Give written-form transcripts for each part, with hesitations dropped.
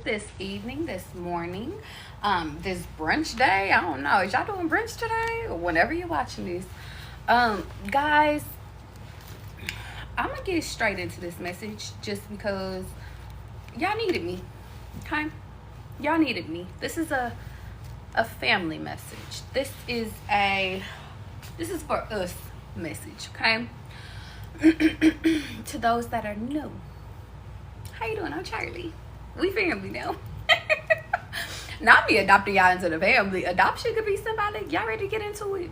this evening, this morning, this brunch day. I don't know. Is y'all doing brunch today? Or whenever you're watching this. Guys, I'm gonna get straight into this message just because y'all needed me. Okay? Y'all needed me. This is a family message. This is for us message, okay? To those that are new. How you doing? I'm Charlie. We family now. Not me adopting y'all into the family. Adoption could be symbolic. Y'all ready to get into it?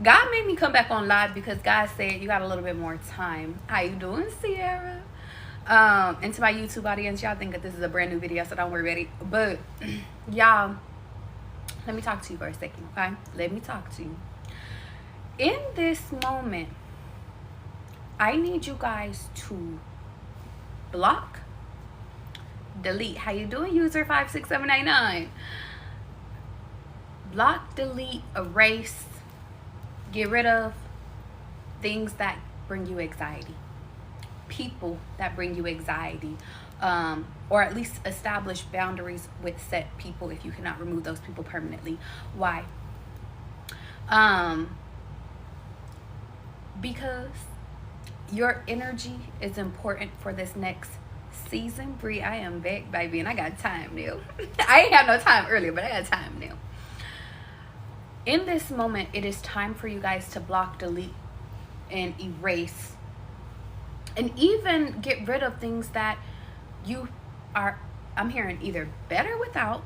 God made me come back on live because God said you got a little bit more time. How you doing, Sierra? And to my YouTube audience, y'all think that this is a brand new video, so don't worry about it. But y'all, let me talk to you for a second, okay? Let me talk to you. In this moment, I need you guys to block, delete. How you doing, user 56789? Block, delete, erase, get rid of things that bring you anxiety, people that bring you anxiety, or at least establish boundaries with set people if you cannot remove those people permanently. Why? Because your energy is important for this next season. Bree, I am back, baby, and I got time now. I ain't have no time earlier, but I got time now. In this moment, it is time for you guys to block, delete, and erase, and even get rid of things that you are, I'm hearing, either better without,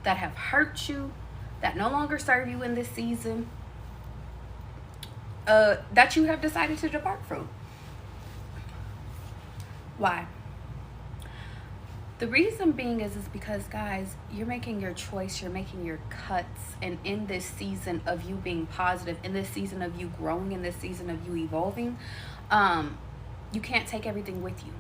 that have hurt you, that no longer serve you in this season, that you have decided to depart from. Why? The reason being is because, guys, you're making your choice, you're making your cuts, and in this season of you being positive, in this season of you growing, in this season of you evolving, you can't take everything with you.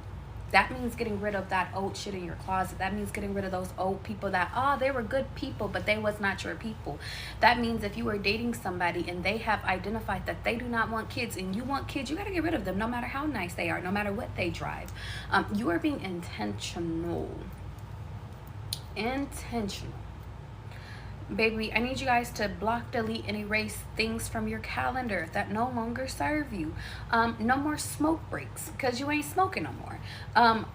That means getting rid of that old shit in your closet. That means getting rid of those old people that, they were good people, but they was not your people. That means if you were dating somebody and they have identified that they do not want kids and you want kids, you got to get rid of them no matter how nice they are, no matter what they drive. You are being intentional. Baby, I need you guys to block, delete, and erase things from your calendar that no longer serve you. No more smoke breaks because you ain't smoking no more.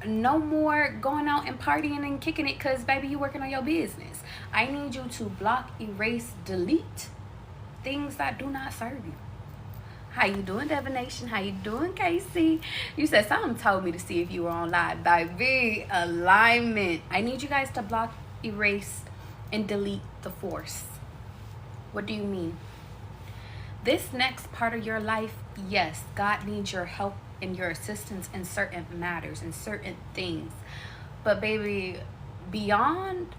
No more going out and partying and kicking it because, baby, you working on your business. I need you to block, erase, delete things that do not serve you. How you doing, Divination? How you doing, Casey? You said something told me to see if you were on live. Baby, alignment. I need you guys to block, erase, and delete the force. What do you mean? This next part of your life, yes, God needs your help and your assistance in certain matters and certain things. But baby, beyond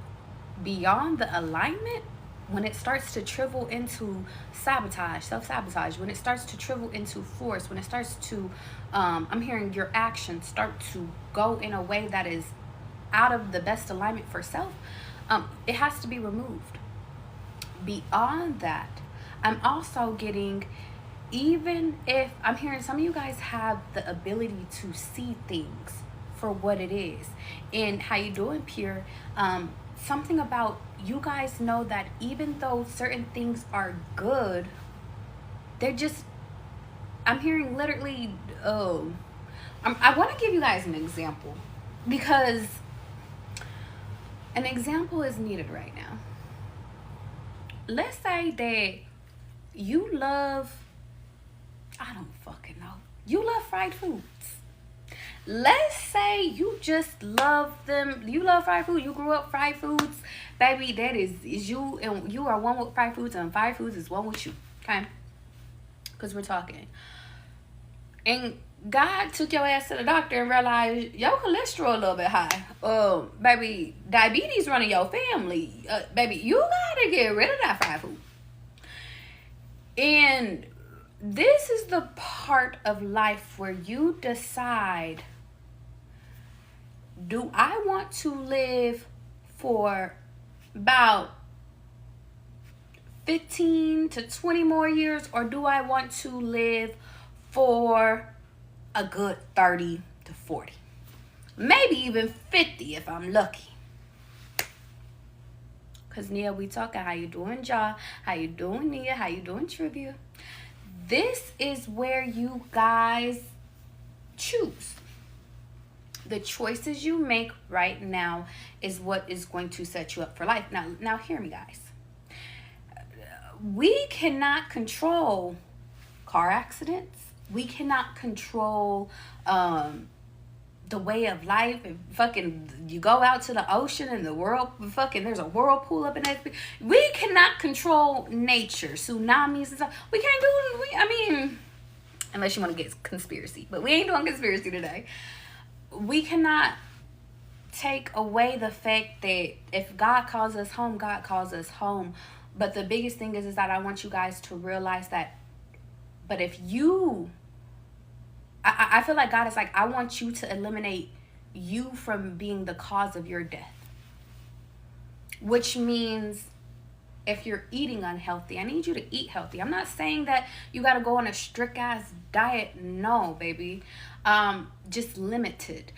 the alignment, when it starts to shrivel into sabotage, self-sabotage, when it starts to shrivel into force, when it starts to, I'm hearing your actions start to go in a way that is out of the best alignment for self, it has to be removed. Beyond that, I'm also getting, even if I'm hearing some of you guys have the ability to see things for what it is. And how you doing, Pure? Something about you guys know that even though certain things are good, they're just, I'm hearing literally, I want to give you guys an example because an example is needed right now. Let's say that you love, I don't fucking know, you love fried foods. Let's say you just love them. You love fried food. You grew up fried foods. Baby, that is you, and you are one with fried foods, and fried foods is one with you. Okay? Because we're talking. And God took your ass to the doctor and realized your cholesterol a little bit high. Baby, diabetes running your family. Baby, you gotta get rid of that fried food. And this is the part of life where you decide, do I want to live for about 15 to 20 more years, or do I want to live for a good 30 to 40? maybe even 50 if I'm lucky. Because Nia, we talking. How you doing, Ja? How you doing, Nia? How you doing, Trivia? This is where you guys choose. The choices you make right now is what is going to set you up for life. Now hear me, guys. We cannot control car accidents. We cannot control the way of life. And fucking you go out to the ocean and the world, fucking there's a whirlpool up in that. We cannot control nature, tsunamis and stuff. We can't do. I mean, unless you want to get conspiracy, but we ain't doing conspiracy today. We cannot take away the fact that if God calls us home, God calls us home. But the biggest thing is that I want you guys to realize that. But if you, I feel like God is like, I want you to eliminate you from being the cause of your death. Which means if you're eating unhealthy, I need you to eat healthy. I'm not saying that you got to go on a strict ass diet. No, baby. Just limited.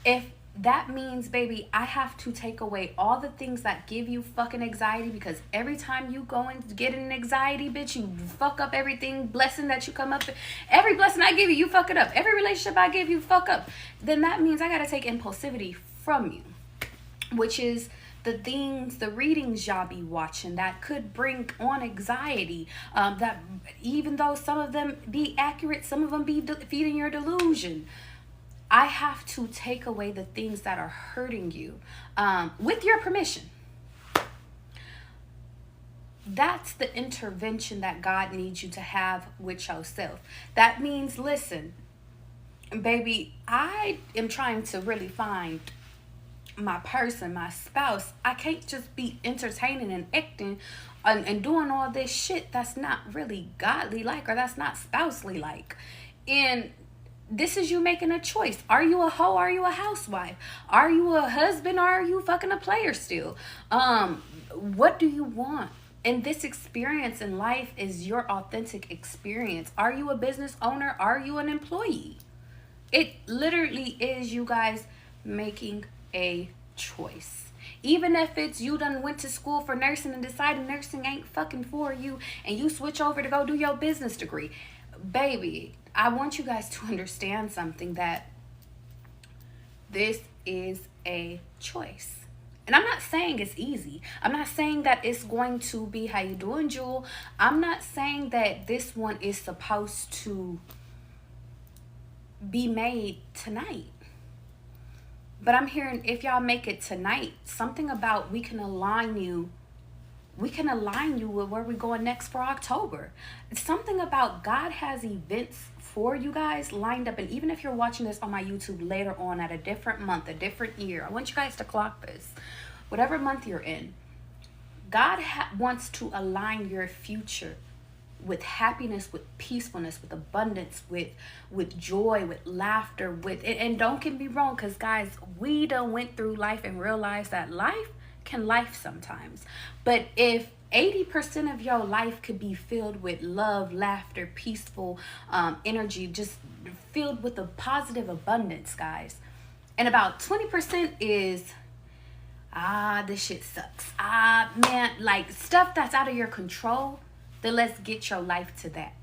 If that means, baby, I have to take away all the things that give you fucking anxiety, because every time you go and get an anxiety, bitch, you fuck up everything. Blessing that you come up, every blessing I give you, you fuck it up. Every relationship I give you, fuck up. Then that means I got to take impulsivity from you, which is the things, the readings y'all be watching that could bring on anxiety, that even though some of them be accurate, some of them be feeding your delusion. I have to take away the things that are hurting you, with your permission. That's the intervention that God needs you to have with yourself. That means, listen, baby, I am trying to really find my person, my spouse. I can't just be entertaining and acting and doing all this shit that's not really godly like, or that's not spousely like. And this is you making a choice. Are you a hoe? Are you a housewife? Are you a husband? Or are you fucking a player still? What do you want? And this experience in life is your authentic experience. Are you a business owner? Are you an employee? It literally is you guys making a choice. Even if it's you done went to school for nursing and decided nursing ain't fucking for you, and you switch over to go do your business degree. Baby, I want you guys to understand something, that this is a choice. And I'm not saying it's easy. I'm not saying that it's going to be, how you doing, Jewel? I'm not saying that this one is supposed to be made tonight. But I'm hearing, if y'all make it tonight, something about we can align you with where we're going next for October. It's something about God has events for you guys lined up. And even if you're watching this on my YouTube later on at a different month, a different year, I want you guys to clock this. Whatever month you're in, God wants to align your future with happiness, with peacefulness, with abundance, with joy, with laughter, and don't get me wrong, because guys, we done went through life and realized that life can life sometimes. But if 80% of your life could be filled with love, laughter, peaceful energy, just filled with a positive abundance, guys, and about 20% is this shit sucks, man, like stuff that's out of your control, then let's get your life to that.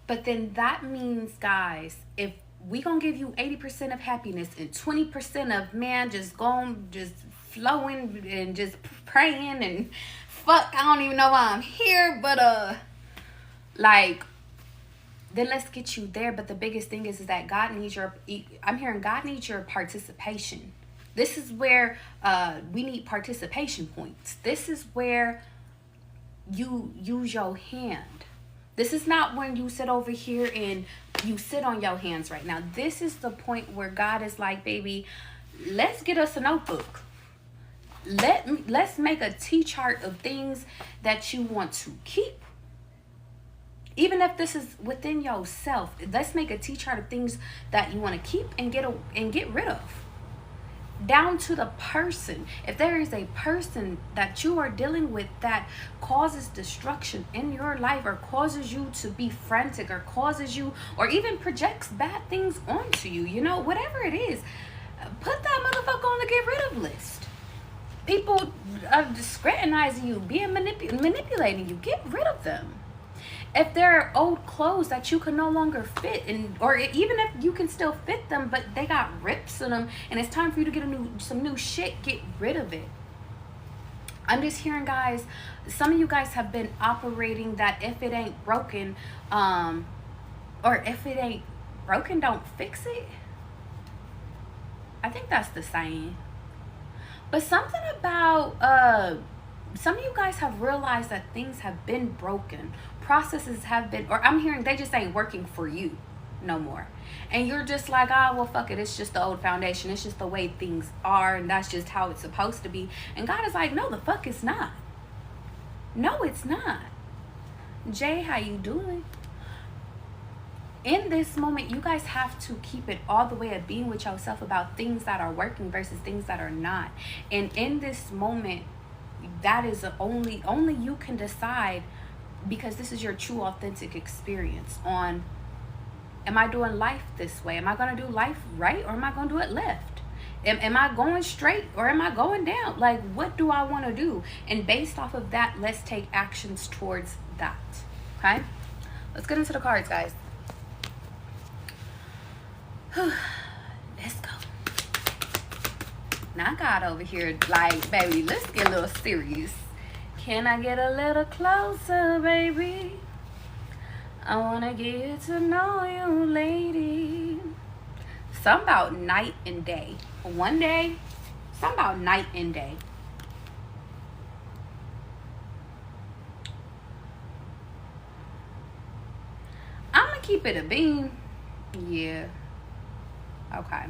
But then that means, guys, if we gonna give you 80% of happiness and 20% of, man, just going, just flowing and just praying and fuck, I don't even know why I'm here, but like, then let's get you there. But the biggest thing is that God needs your, I'm hearing God needs your participation. This is where we need participation points. This is where you use your hand. This is not when you sit over here and you sit on your hands right now. This is the point where God is like, baby, let's get us a notebook. Let's make a T-chart of things that you want to keep. Even if this is within yourself, let's make a T-chart of things that you want to keep and get rid of. down to the person. If there is a person that you are dealing with that causes destruction in your life, or causes you to be frantic, or causes you, or even projects bad things onto you, you know, whatever it is, put that motherfucker on the get rid of list. People are scrutinizing you, being manipulating you, get rid of them. If there are old clothes that you can no longer fit, or even if you can still fit them but they got rips in them and it's time for you to get some new shit, get rid of it. I'm just hearing, guys, some of you guys have been operating that if it ain't broken, or if it ain't broken, don't fix it. I think that's the saying. But something about some of you guys have realized that things have been broken, processes have been, or I'm hearing they just ain't working for you no more, and you're just like, ah, well, fuck it, it's just the old foundation, it's just the way things are, and that's just how it's supposed to be. And God is like, no, the fuck it's not. No, it's not. Jay, how you doing? In this moment, you guys have to keep it all the way of being with yourself about things that are working versus things that are not. And in this moment, that is only you can decide, because this is your true authentic experience on, am I doing life this way? Am I going to do life right, or am I going to do it left? Am I going straight, or am I going down? Like, what do I want to do? And based off of that, let's take actions towards that. Okay, let's get into the cards, guys. Let's go. Now God over here like, baby, let's get a little serious. Can I get a little closer, baby? I want to get to know you, lady. Something about night and day. One day, something about night and day. I'm going to keep it a beam. Yeah. Okay.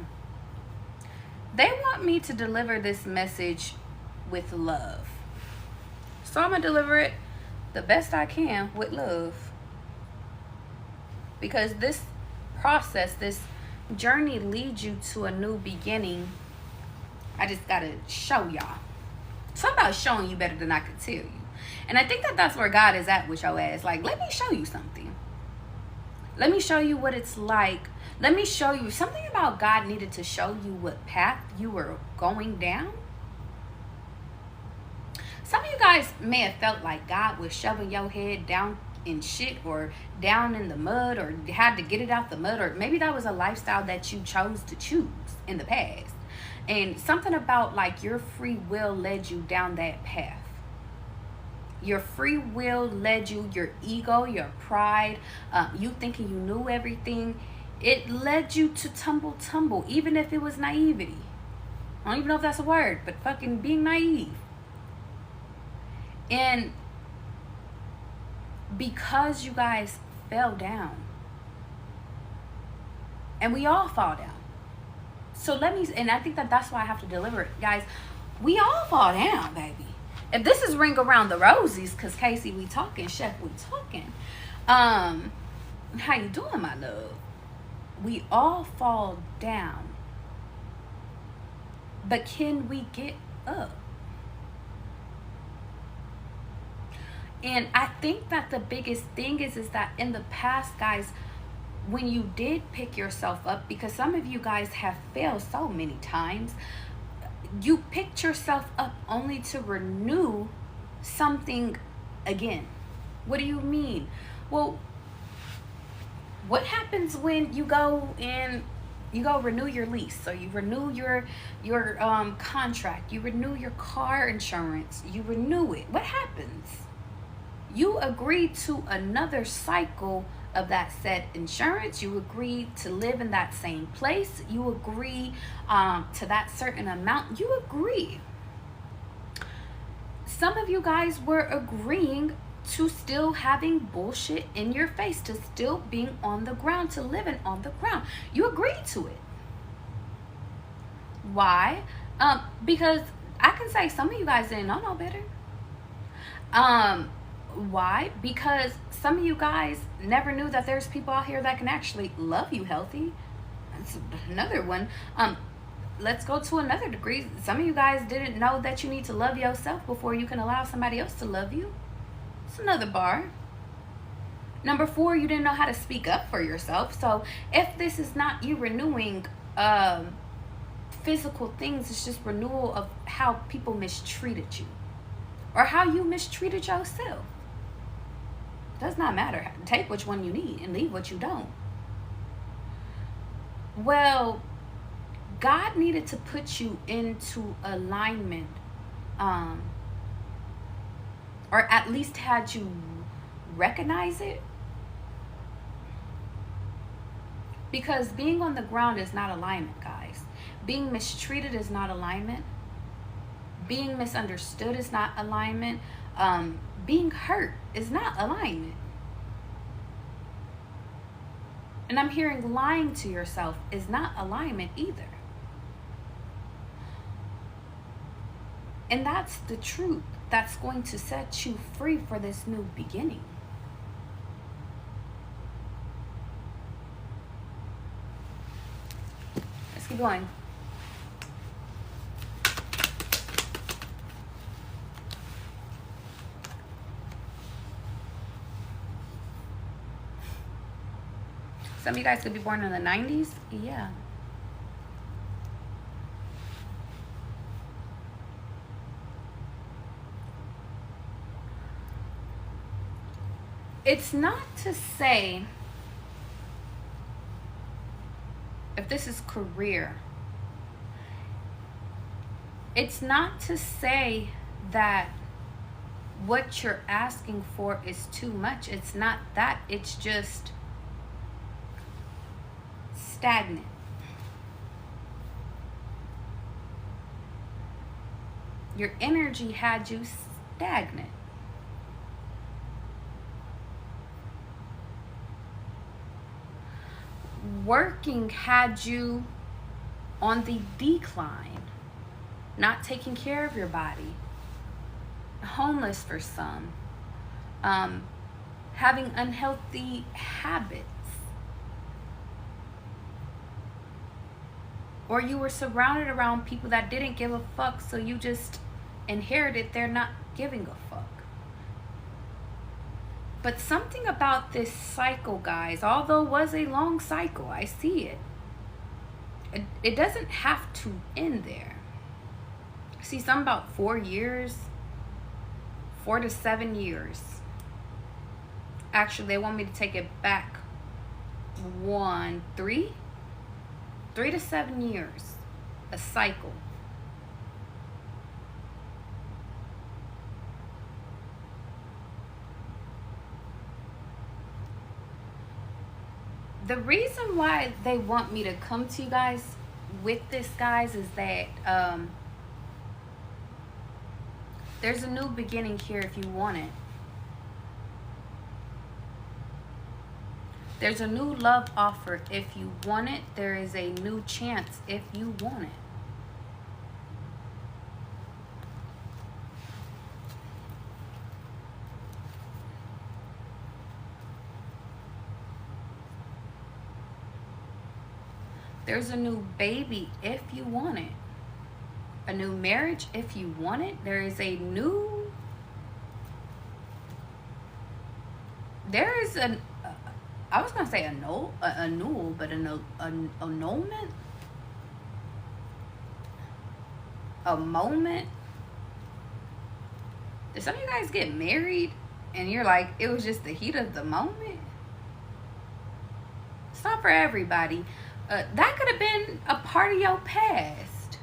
They want me to deliver this message with love. So I'm going to deliver it the best I can with love. Because this process, this journey leads you to a new beginning. I just got to show y'all. Something about showing you better than I could tell you. And I think that that's where God is at with your ass. Like, let me show you something. Let me show you what it's like. Let me show you something about God needed to show you what path you were going down. Some of you guys may have felt like God was shoving your head down in shit, or down in the mud, or had to get it out the mud, or maybe that was a lifestyle that you chose to choose in the past. And something about like your free will led you down that path. Your free will led you, your ego, your pride, you thinking you knew everything. It led you to tumble, even if it was naivety. I don't even know if that's a word, but fucking being naive. And because you guys fell down, and we all fall down. So and I think that that's why I have to deliver it. Guys, we all fall down, baby. If this is ring around the rosies, because Casey, we talking, Chef, we talking. How you doing, my love? We all fall down. But can we get up? And I think that the biggest thing is that in the past, guys, when you did pick yourself up, because some of you guys have failed so many times, you picked yourself up only to renew something again. What do you mean? Well, what happens when you go renew your lease, or you renew your contract, you renew your car insurance, you renew it? What happens? You agree to another cycle of that said insurance. You agree to live in that same place. You agree to that certain amount. You agree. Some of you guys were agreeing to still having bullshit in your face, to still being on the ground, to living on the ground. You agreed to it. Why? Because I can say some of you guys didn't know no better. Why? Because some of you guys never knew that there's people out here that can actually love you healthy. That's another one. let's go to another degree. Some of you guys didn't know that you need to love yourself before you can allow somebody else to love you. It's another bar. Number 4, you didn't know how to speak up for yourself. So if this is not you renewing physical things, it's just renewal of how people mistreated you or how you mistreated yourself. Does not matter. Take which one you need and leave what you don't. Well, God needed to put you into alignment, or at least had you recognize it. Because being on the ground is not alignment, guys. Being mistreated is not alignment. Being misunderstood is not alignment. Being hurt is not alignment. And I'm hearing lying to yourself is not alignment either. And that's the truth that's going to set you free for this new beginning. Let's keep going. Some of you guys could be born in the 90s. Yeah. It's not to say, if this is career, it's not to say that what you're asking for is too much. It's not that. It's just stagnant. Your energy had you stagnant. Working had you on the decline, not taking care of your body, homeless for some, having unhealthy habits, or you were surrounded around people that didn't give a fuck, so you just inherited their not giving a fuck. But something about this cycle, guys, although it was a long cycle, I see it. It doesn't have to end there. I see something about 4 years, 4 to 7 years. Actually, they want me to take it back 3 to 7 years, a cycle. The reason why they want me to come to you guys with this, guys, is that there's a new beginning here if you want it. There's a new love offer if you want it. There is a new chance if you want it. There's a new baby if you want it. A new marriage if you want it. There is a new... There is an... I was going to say annul, but an annulment? A moment? Did some of you guys get married and you're like, it was just the heat of the moment? It's not for everybody. That could have been a part of your past.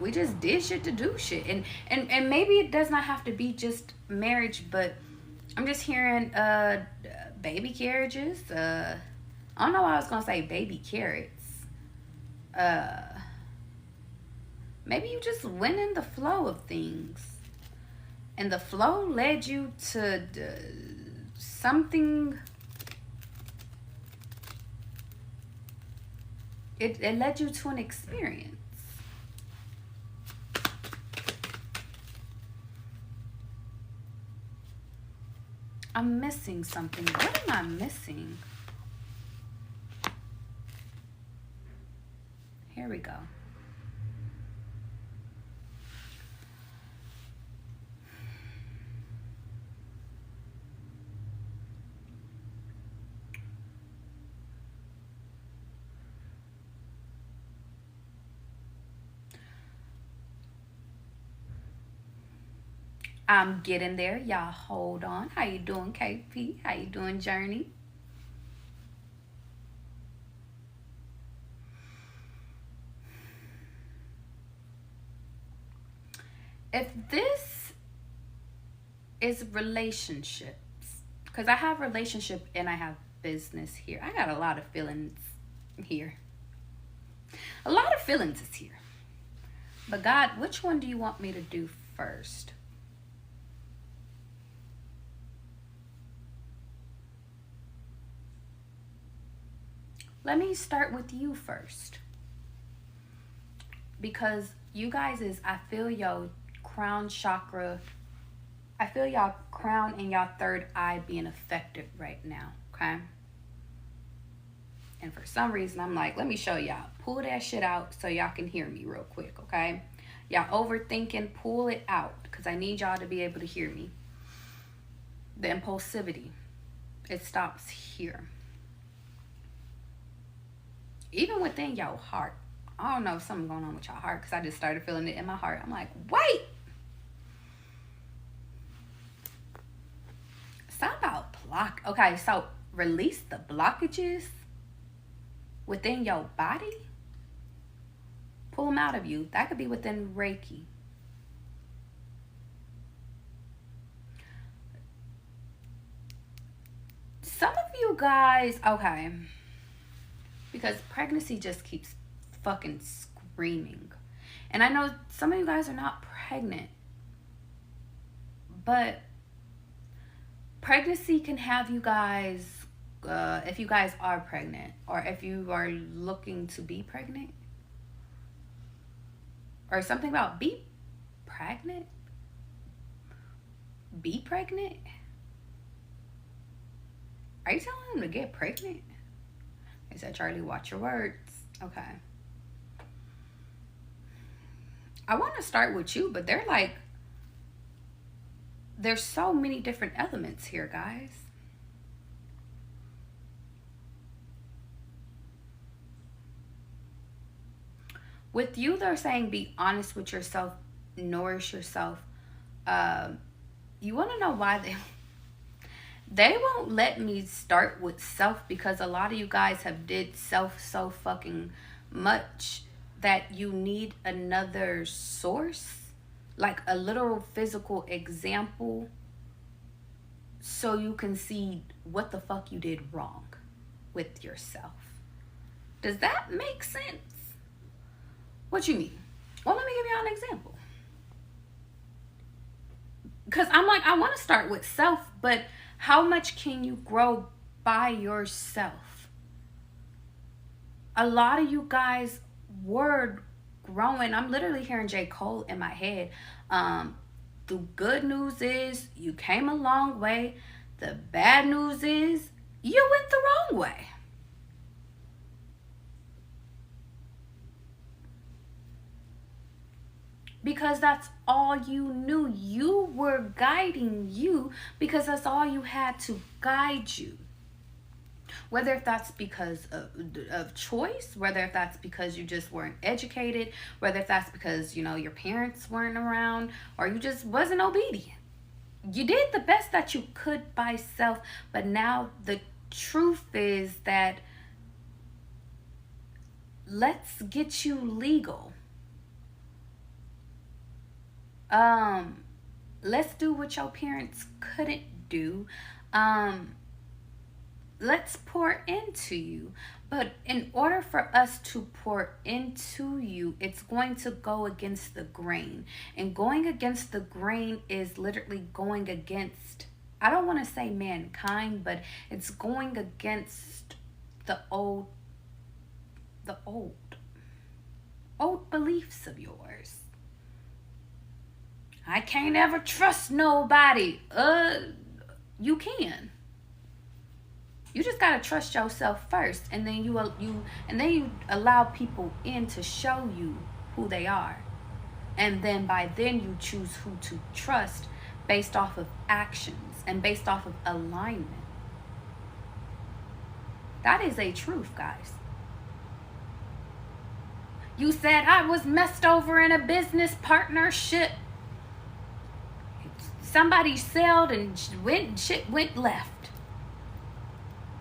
We just did shit to do shit. And maybe it does not have to be just marriage, but I'm just hearing baby carriages. I don't know why I was going to say baby carrots. Maybe you just went in the flow of things. And the flow led you to something... It led you to an experience. I'm missing something. What am I missing? There we go. I'm getting there. Y'all hold on. How you doing, KP? How you doing, Journey? If this is relationships, because I have relationship and I have business here. I got a lot of feelings here. A lot of feelings is here. But God, which one do you want me to do first? Let me start with you first. Because you guys I feel your crown chakra, I feel y'all crown and y'all third eye being affected right now, okay? And for some reason, I'm like, let me show y'all. Pull that shit out so y'all can hear me real quick, okay? Y'all overthinking, pull it out because I need y'all to be able to hear me. The impulsivity, it stops here. Even within your heart. I don't know if something's going on with your heart because I just started feeling it in my heart. I'm like, wait. Stop about block. Okay, so release the blockages within your body. Pull them out of you. That could be within Reiki. Some of you guys, okay, because pregnancy just keeps fucking screaming. And I know some of you guys are not pregnant, but pregnancy can have you guys, if you guys are pregnant or if you are looking to be pregnant or something about be pregnant. Be pregnant? Are you telling them to get pregnant? I said, Charlie, watch your words. Okay. I want to start with you, but they're like, there's so many different elements here, guys. With you, they're saying be honest with yourself, nourish yourself. You want to know why they won't let me start with self because a lot of you guys have did self so fucking much that you need another source, like a literal physical example, so you can see what the fuck you did wrong with yourself. Does that make sense? What you mean? Well, let me give y'all an example. Because I'm like, I want to start with self, but how much can you grow by yourself? A lot of you guys were growing. I'm literally hearing J. Cole in my head. The good news is you came a long way. The bad news is you went the wrong way. Because that's all you knew. You were guiding you because that's all you had to guide you. Whether if that's because of choice, whether if that's because you just weren't educated, whether if that's because, you know, your parents weren't around or you just wasn't obedient. You did the best that you could by self, but now the truth is that let's get you legal. Let's do what your parents couldn't do. Let's pour into you. But in order for us to pour into you, it's going to go against the grain. And going against the grain is literally going against, I don't want to say mankind, but it's going against the old beliefs of yours. I can't ever trust nobody. You can. You just gotta trust yourself first, and then you allow people in to show you who they are, and then by then you choose who to trust based off of actions and based off of alignment. That is a truth, guys. You said I was messed over in a business partnership. Somebody sailed and shit went left.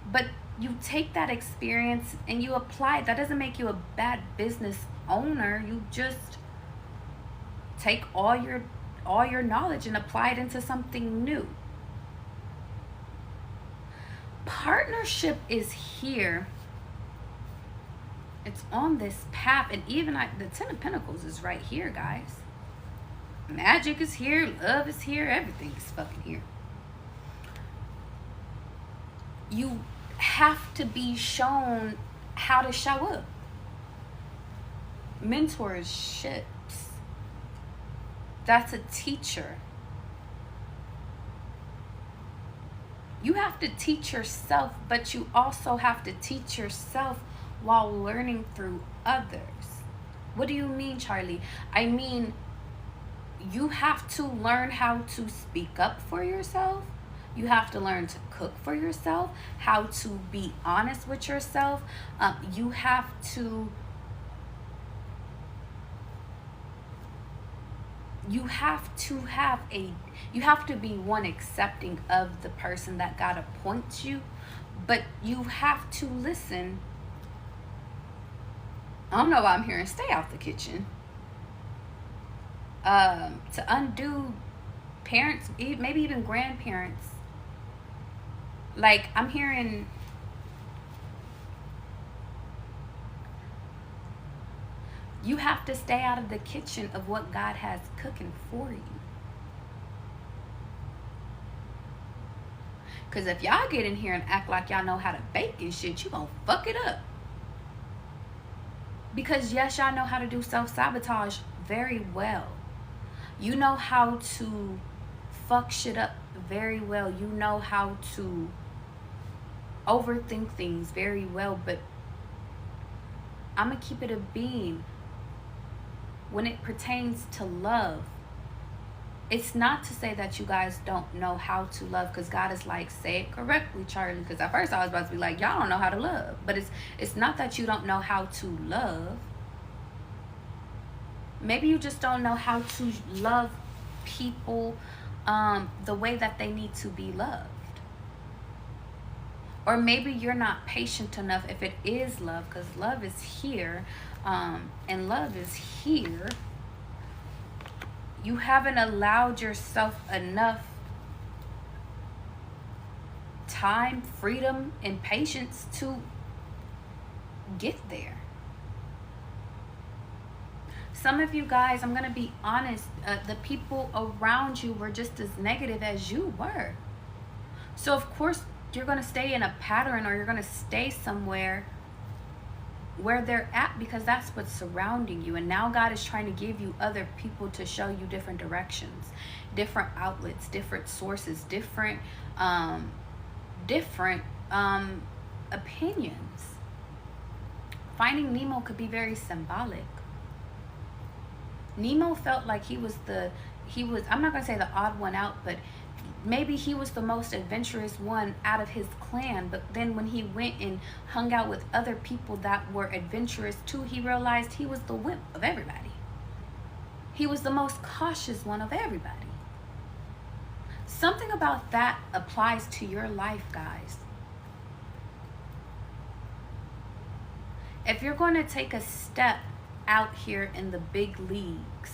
But you take that experience and you apply it. That doesn't make you a bad business owner. You just take all your knowledge and apply it into something new. Partnership is here. It's on this path, and even the Ten of Pentacles is right here, guys. Magic is here, love is here, everything is fucking here. You have to be shown how to show up. Mentorships. That's a teacher. You have to teach yourself, but you also have to teach yourself while learning through others. What do you mean, Charlie? I mean, you have to learn how to speak up for yourself. You have to learn to cook for yourself, how to be honest with yourself. You have to be one accepting of the person that God appoints you, but you have to listen. I don't know why I'm here and stay out the kitchen. To undo parents, maybe even grandparents. Like, I'm hearing you have to stay out of the kitchen of what God has cooking for you. Because if y'all get in here and act like y'all know how to bake and shit, you gonna fuck it up. Because yes, y'all know how to do self-sabotage very well. You know how to fuck shit up very well. You know how to overthink things very well. But I'm gonna keep it a beam. When it pertains to love, it's not to say that you guys don't know how to love, because God is like, say it correctly, Charlie. Because at first I was about to be like, y'all don't know how to love. But it's not that you don't know how to love. Maybe you just don't know how to love people the way that they need to be loved. Or maybe you're not patient enough if it is love, because love is here, and love is here. You haven't allowed yourself enough time, freedom, and patience to get there. Some of you guys, I'm going to be honest, the people around you were just as negative as you were. So, of course, you're going to stay in a pattern, or you're going to stay somewhere where they're at, because that's what's surrounding you. And now God is trying to give you other people to show you different directions, different outlets, different sources, different opinions. Finding Nemo could be very symbolic. Nemo felt like he was, I'm not going to say the odd one out, but maybe he was the most adventurous one out of his clan. But then when he went and hung out with other people that were adventurous too, he realized he was the wimp of everybody. He was the most cautious one of everybody. Something about that applies to your life, guys. If you're going to take a step out here in the big leagues,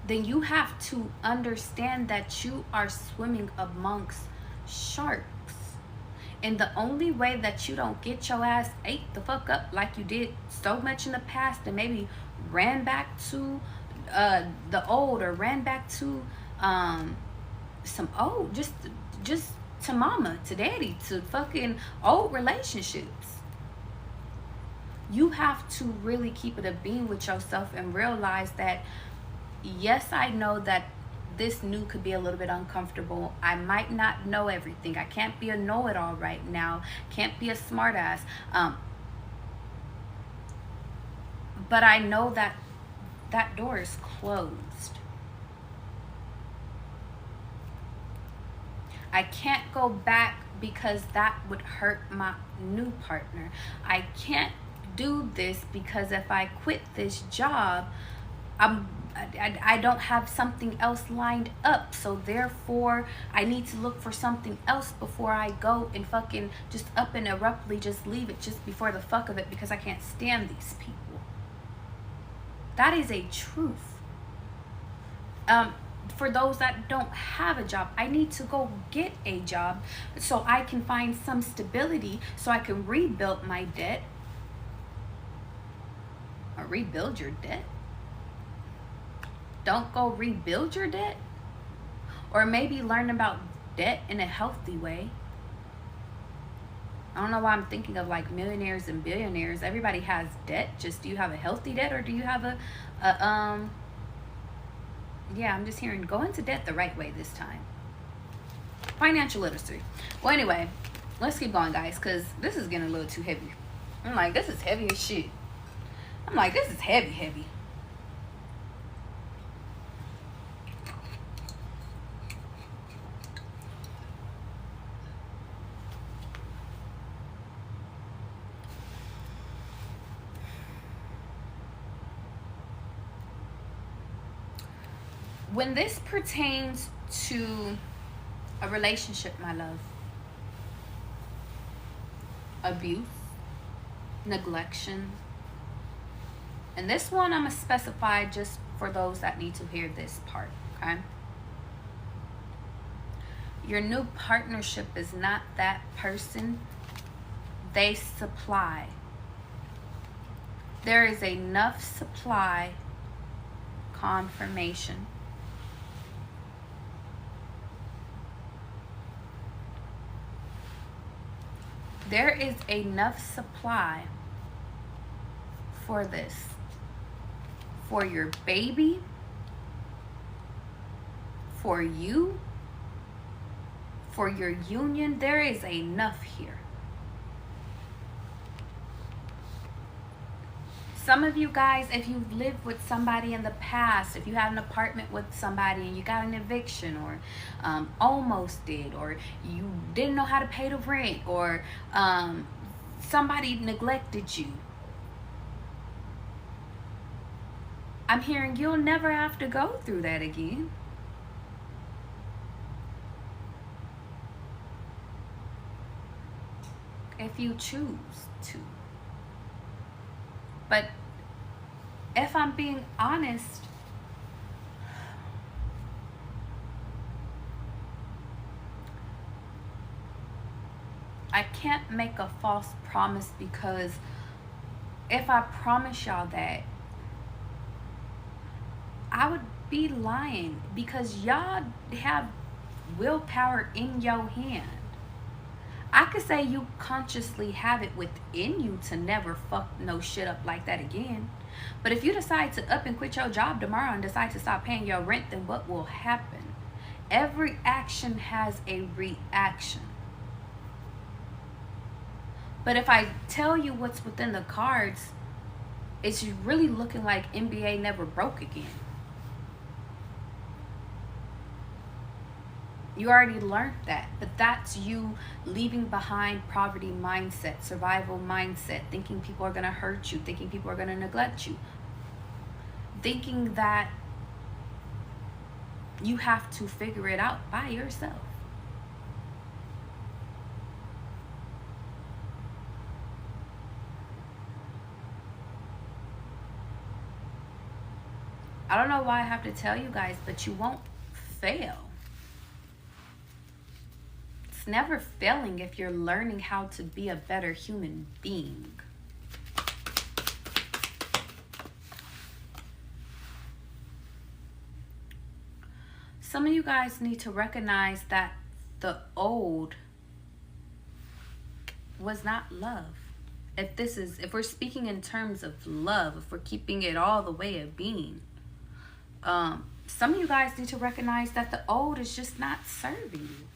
then you have to understand that you are swimming amongst sharks. And the only way that you don't get your ass ate the fuck up like you did so much in the past, and maybe ran back to the old, or ran back to some old, just to mama, to daddy, to fucking old relationships. You have to really keep it a being with yourself and realize that, yes, I know that this new could be a little bit uncomfortable. I might not know everything. I can't be a know-it-all right now. Can't be a smartass. But I know that that door is closed. I can't go back because that would hurt my new partner. I can't do this because if I quit this job, I don't have something else lined up. So therefore, I need to look for something else before I go and fucking just up and abruptly just leave it just before the fuck of it because I can't stand these people. That is a truth. For those that don't have a job, I need to go get a job so I can find some stability so I can rebuild my debt. Or rebuild your debt. Don't go rebuild your debt. Or maybe learn about debt in a healthy way. I don't know why I'm thinking of like millionaires and billionaires. Everybody has debt. Just, do you have a healthy debt or do you have a yeah, I'm just hearing go into debt the right way this time. Financial literacy. Well, anyway, let's keep going, guys, because this is getting a little too heavy. I'm like, this is heavy as shit. I'm like, this is heavy. When this pertains to a relationship, my love, abuse, neglection, and this one I'm going to specify just for those that need to hear this part, okay? Your new partnership is not that person. They supply. There is enough supply, confirmation. There is enough supply for this. For your baby, for you, for your union, there is enough here. Some of you guys, if you've lived with somebody in the past, if you had an apartment with somebody and you got an eviction or almost did, or you didn't know how to pay the rent, or somebody neglected you, I'm hearing you'll never have to go through that again. If you choose to. But if I'm being honest, I can't make a false promise, because if I promise y'all that, I would be lying, because y'all have willpower in your hand. I could say you consciously have it within you to never fuck no shit up like that again. But if you decide to up and quit your job tomorrow and decide to stop paying your rent, then what will happen? Every action has a reaction. But if I tell you what's within the cards, it's really looking like NBA never broke again. You already learned that, but that's you leaving behind poverty mindset, survival mindset, thinking people are going to hurt you, thinking people are going to neglect you, thinking that you have to figure it out by yourself. I don't know why I have to tell you guys, but you won't fail. It's never failing if you're learning how to be a better human being. Some of you guys need to recognize that the old was not love. If we're speaking in terms of love, if we're keeping it all the way of being, Some of you guys need to recognize that the old is just not serving you.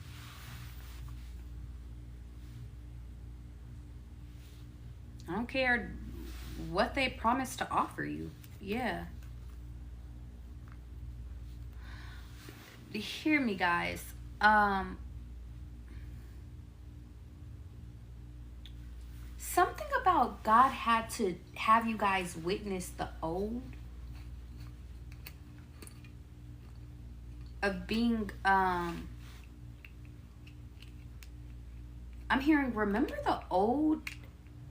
I don't care what they promise to offer you. Yeah. Hear me, guys. Something about God had to have you guys witness the old of being, I'm hearing, remember the old,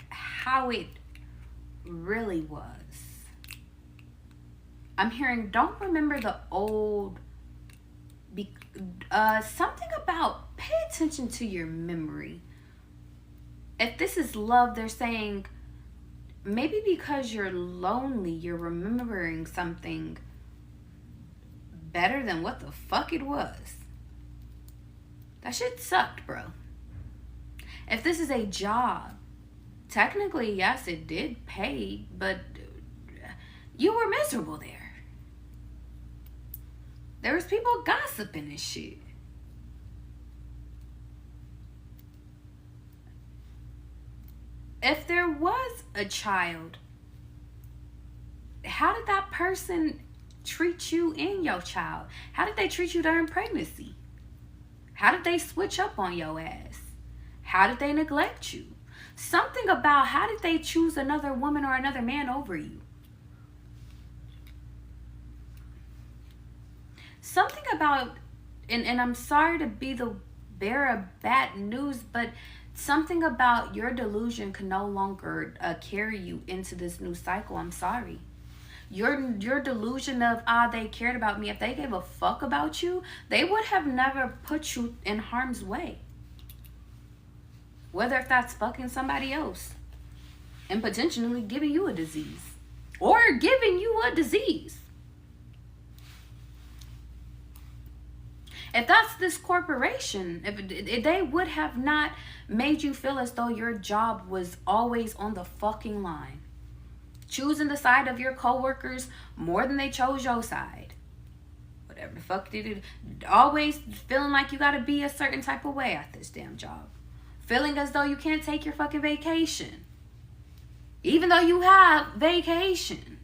how it really was. I'm hearing, don't remember the old, something about, pay attention to your memory. If this is love, they're saying, maybe because you're lonely, you're remembering something better than what the fuck it was. That shit sucked, bro. If this is a job, technically, yes, it did pay, but you were miserable there. There was people gossiping and shit. If there was a child, how did that person treat you and your child? How did they treat you during pregnancy? How did they switch up on your ass? How did they neglect you? Something about how did they choose another woman or another man over you? Something about, and I'm sorry to be the bearer of bad news, but something about your delusion can no longer carry you into this new cycle. I'm sorry. Your delusion of, they cared about me. If they gave a fuck about you, they would have never put you in harm's way. Whether if that's fucking somebody else and potentially giving you a disease or giving you a disease. If that's this corporation, if they would have not made you feel as though your job was always on the fucking line. Choosing the side of your coworkers more than they chose your side. Whatever the fuck they did. Always feeling like you gotta be a certain type of way at this damn job. Feeling as though you can't take your fucking vacation. Even though you have vacation.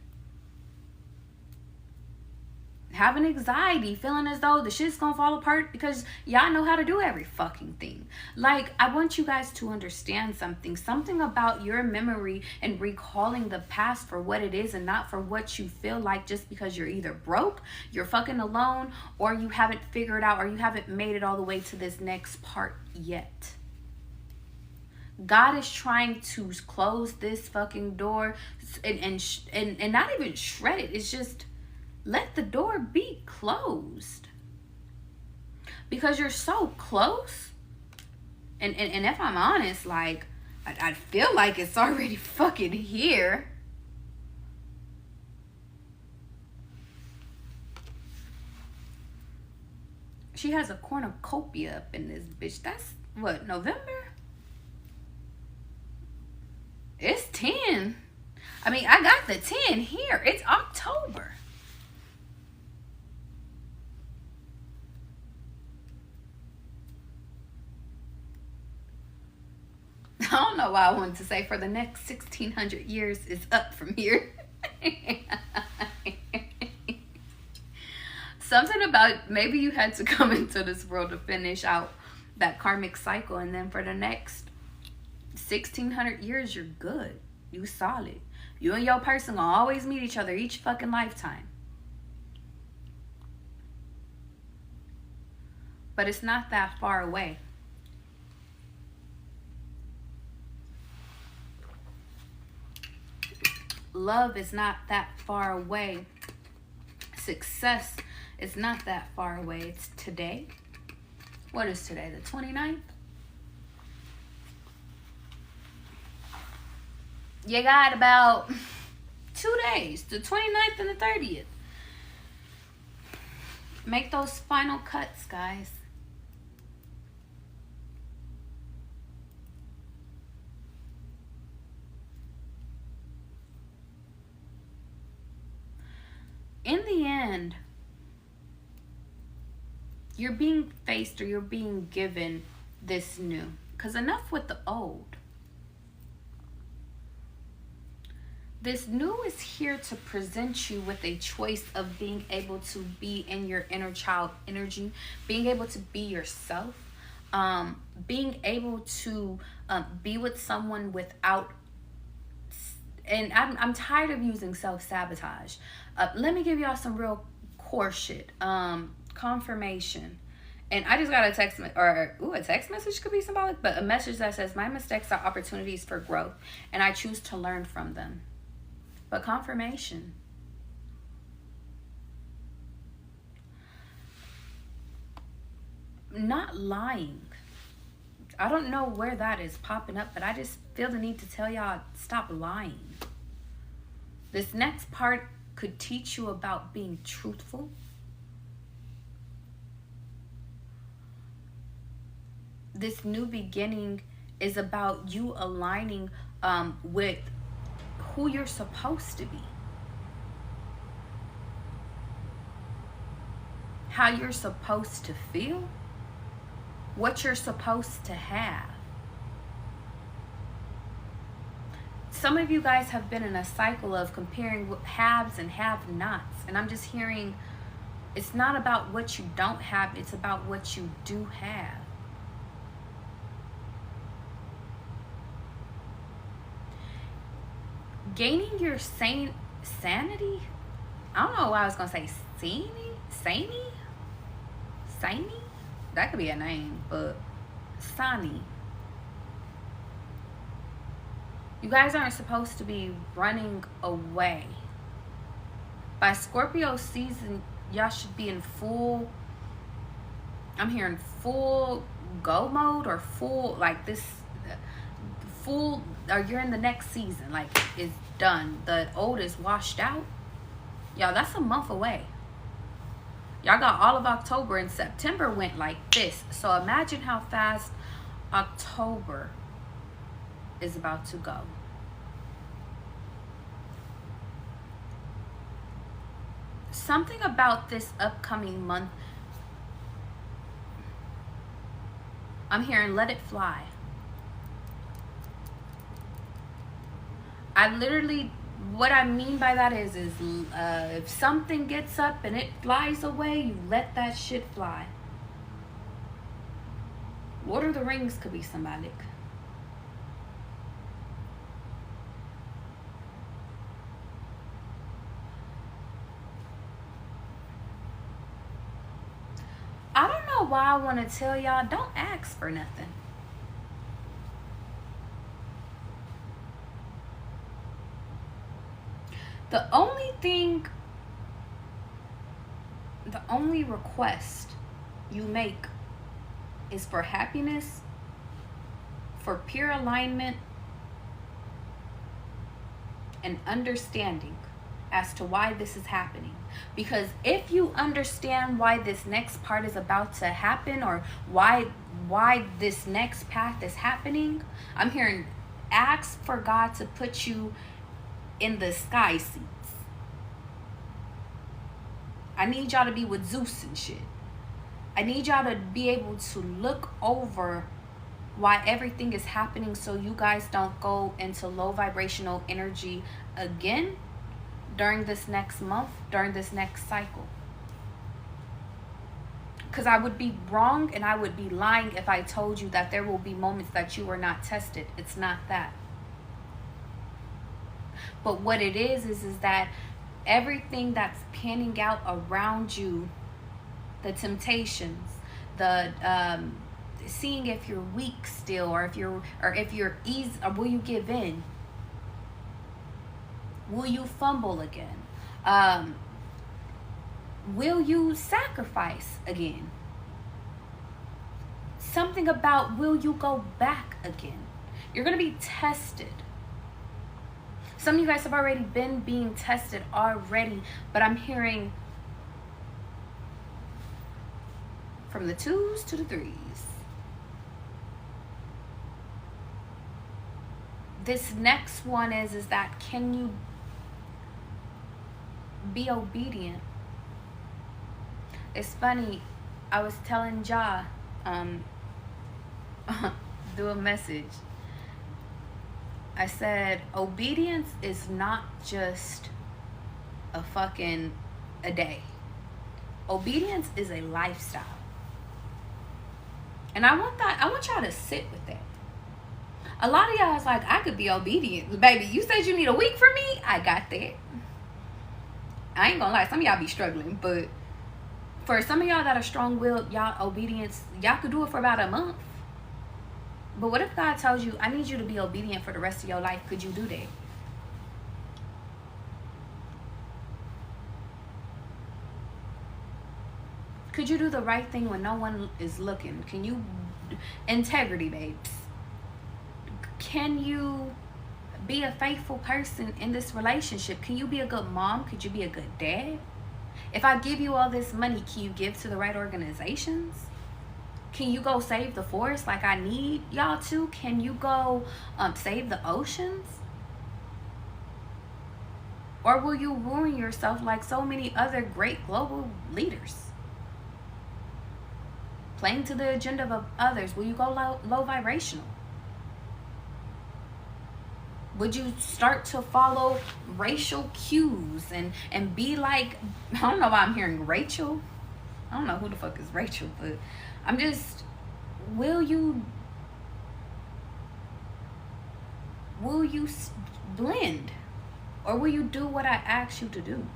Having anxiety, feeling as though the shit's gonna fall apart because y'all know how to do every fucking thing. Like, I want you guys to understand something. Something about your memory and recalling the past for what it is and not for what you feel like, just because you're either broke, you're fucking alone, or you haven't figured out, or you haven't made it all the way to this next part yet. God is trying to close this fucking door and not even shred it. It's just, let the door be closed. Because you're so close. And if I'm honest, like, I feel like it's already fucking here. She has a cornucopia up in this bitch. That's what, November? It's 10. I mean, I got the 10 here. It's October. I don't know why I wanted to say for the next 1600 years is up from here. Something about maybe you had to come into this world to finish out that karmic cycle, and then for the next 1600 years you're good. You solid. You and your person gonna always meet each other each fucking lifetime. But it's not that far away. Love is not that far away. Success is not that far away. It's today. What is today? The 29th? You got about 2 days. The 29th and the 30th. Make those final cuts, guys. In the end, You're being faced, or you're being given this new. Because enough with the old. This new is here to present you with a choice of being able to be in your inner child energy, being able to be yourself, being able to be with someone without, and I'm tired of using self-sabotage. Let me give y'all some real core shit. Confirmation. And I just got a text, a text message could be symbolic, but a message that says, my mistakes are opportunities for growth, and I choose to learn from them. But confirmation. Not lying. I don't know where that is popping up, but I just feel the need to tell y'all, stop lying. This next part could teach you about being truthful. This new beginning is about you aligning with who you're supposed to be, how you're supposed to feel, what you're supposed to have. Some of you guys have been in a cycle of comparing haves and have-nots, and I'm just hearing it's not about what you don't have, it's about what you do have. Gaining your sanity. I don't know why I was gonna say Sani. That could be a name, but Sani. You guys aren't supposed to be running away. By Scorpio season, y'all should be in full. I'm hearing full go mode, or full like this. Full, or you're in the next season, like it's done, the old is washed out. Y'all, that's a month away. Y'all got all of October, and September went like this. So imagine how fast October is about to go. Something about this upcoming month, I'm hearing let it fly. I literally, what I mean by that is if something gets up and it flies away, you let that shit fly. Lord of the Rings could be symbolic. I don't know why I want to tell y'all, don't ask for nothing. The only request you make is for happiness, for pure alignment, and understanding as to why this is happening. Because if you understand why this next part is about to happen, or why this next path is happening, I'm hearing ask for God to put you in the sky seats. I need y'all to be with Zeus and shit. I need y'all to be able to look over why everything is happening, so you guys don't go into low vibrational energy again during this next month, during this next cycle. Because I would be wrong and I would be lying if I told you that there will be moments that you are not tested. It's not that. But what it is that everything that's panning out around you, the temptations, the seeing if you're weak still, or if you're easy, or will you give in? Will you fumble again? Will you sacrifice again? Something about will you go back again? You're going to be tested. Some of you guys have already been being tested already, but I'm hearing from the 2s to the 3s. This next one is that, can you be obedient? It's funny, I was telling Ja, do a message. I said, obedience is not just a day. Obedience is a lifestyle. And I want y'all to sit with that. A lot of y'all is like, I could be obedient. Baby, you said you need a week from me? I got that. I ain't gonna lie, some of y'all be struggling, but for some of y'all that are strong-willed, y'all obedience, y'all could do it for about a month. But what if God tells you, I need you to be obedient for the rest of your life? Could you do that? Could you do the right thing when no one is looking? Can you, integrity, babes. Can you be a faithful person in this relationship? Can you be a good mom? Could you be a good dad? If I give you all this money, can you give to the right organizations? Can you go save the forest like I need y'all to? Can you go save the oceans? Or will you ruin yourself like so many other great global leaders? Playing to the agenda of others. Will you go low vibrational? Would you start to follow racial cues and be like, I don't know why I'm hearing Rachel. I don't know who the fuck is Rachel, but I'm just, will you blend? Or will you do what I asked you to do?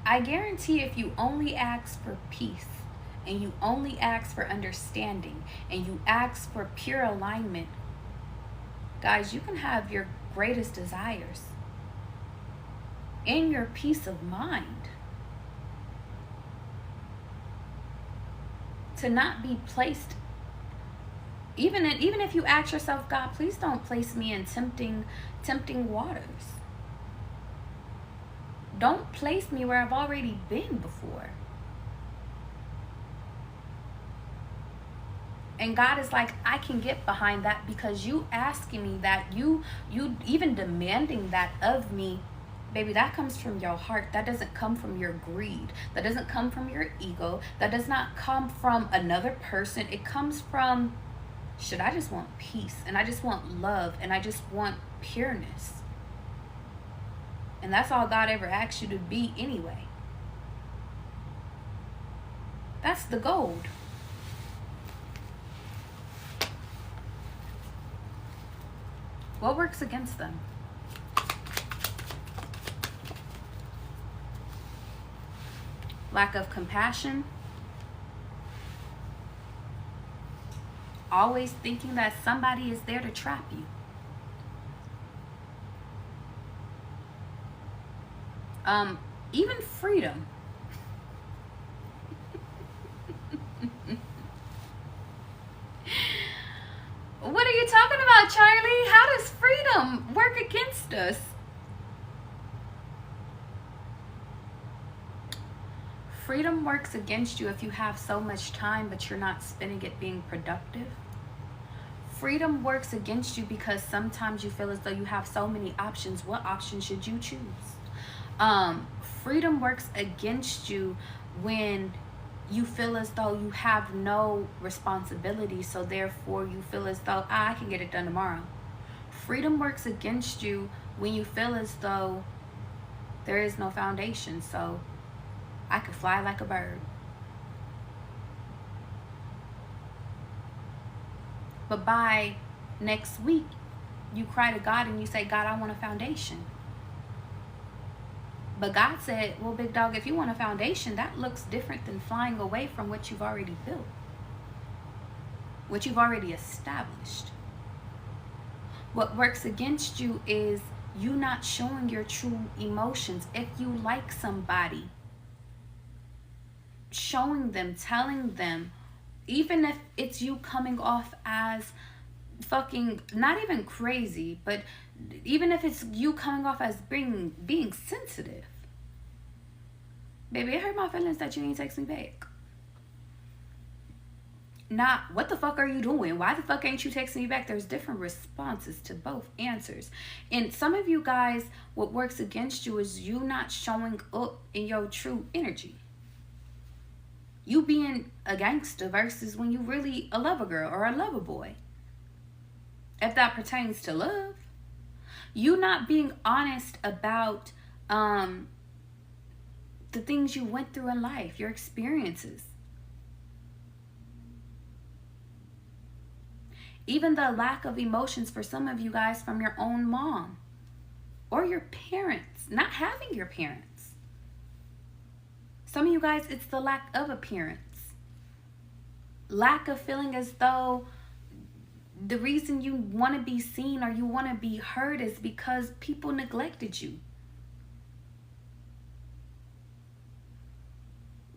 I guarantee if you only ask for peace, and you only ask for understanding, and you ask for pure alignment, guys, you can have your greatest desires and your peace of mind. To not be placed, even if you ask yourself, God, please don't place me in tempting waters. Don't place me where I've already been before. And God is like, I can get behind that, because you asking me that, you even demanding that of me, baby, that comes from your heart. That doesn't come from your greed. That doesn't come from your ego. That does not come from another person. It comes from, shit, I just want peace, and I just want love, and I just want pureness. And that's all God ever asked you to be anyway. That's the gold. What works against them? Lack of compassion. Always thinking that somebody is there to trap you. Even freedom. What are you talking about, Charlie? How does freedom work against us? Freedom works against you if you have so much time but you're not spending it being productive. Freedom works against you because sometimes you feel as though you have so many options. What option should you choose? Freedom works against you when you feel as though you have no responsibility, so therefore you feel as though, I can get it done tomorrow. Freedom works against you when you feel as though there is no foundation, so I could fly like a bird. But by next week, you cry to God and you say, God, I want a foundation. But God said, well, big dog, if you want a foundation, that looks different than flying away from what you've already built, what you've already established. What works against you is you not showing your true emotions. If you like somebody, showing them, telling them, even if it's you coming off as fucking, not even crazy, but even if it's you coming off as being sensitive. Baby, it hurt my feelings that you ain't text me back. Not, what the fuck are you doing? Why the fuck ain't you texting me back? There's different responses to both answers. And some of you guys, what works against you is you not showing up in your true energy. You being a gangster versus when you really a lover girl or a lover boy. If that pertains to love. You not being honest about the things you went through in life, your experiences. Even the lack of emotions for some of you guys from your own mom or your parents, not having your parents. Some of you guys, it's the lack of appearance. Lack of feeling as though the reason you want to be seen or you want to be heard is because people neglected you.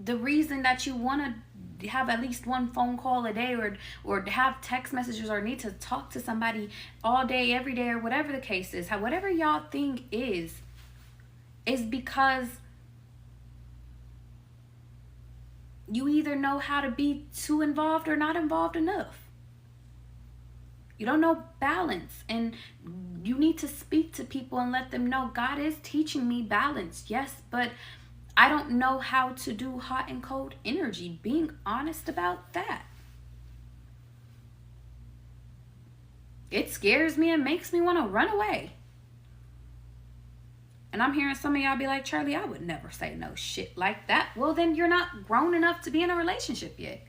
The reason that you want to have at least one phone call a day or have text messages or need to talk to somebody all day, every day, or whatever the case is, whatever y'all think is because you either know how to be too involved or not involved enough. You don't know balance, and you need to speak to people and let them know God is teaching me balance. Yes, but I don't know how to do hot and cold energy. Being honest about that. It scares me and makes me want to run away. And I'm hearing some of y'all be like, Charlie, I would never say no shit like that. Well, then you're not grown enough to be in a relationship yet.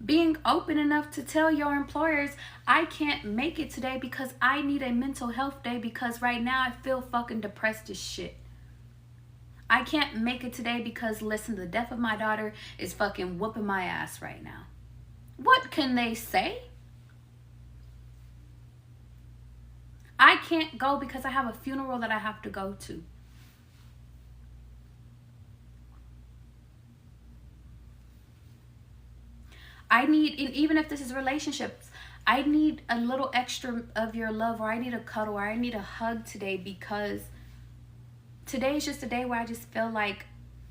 Being open enough to tell your employers, I can't make it today because I need a mental health day because right now I feel fucking depressed as shit. I can't make it today because, listen, the death of my daughter is fucking whooping my ass right now. What can they say? I can't go because I have a funeral that I have to go to. I need, and even if this is relationships, I need a little extra of your love, or I need a cuddle, or I need a hug today because today is just a day where I just feel like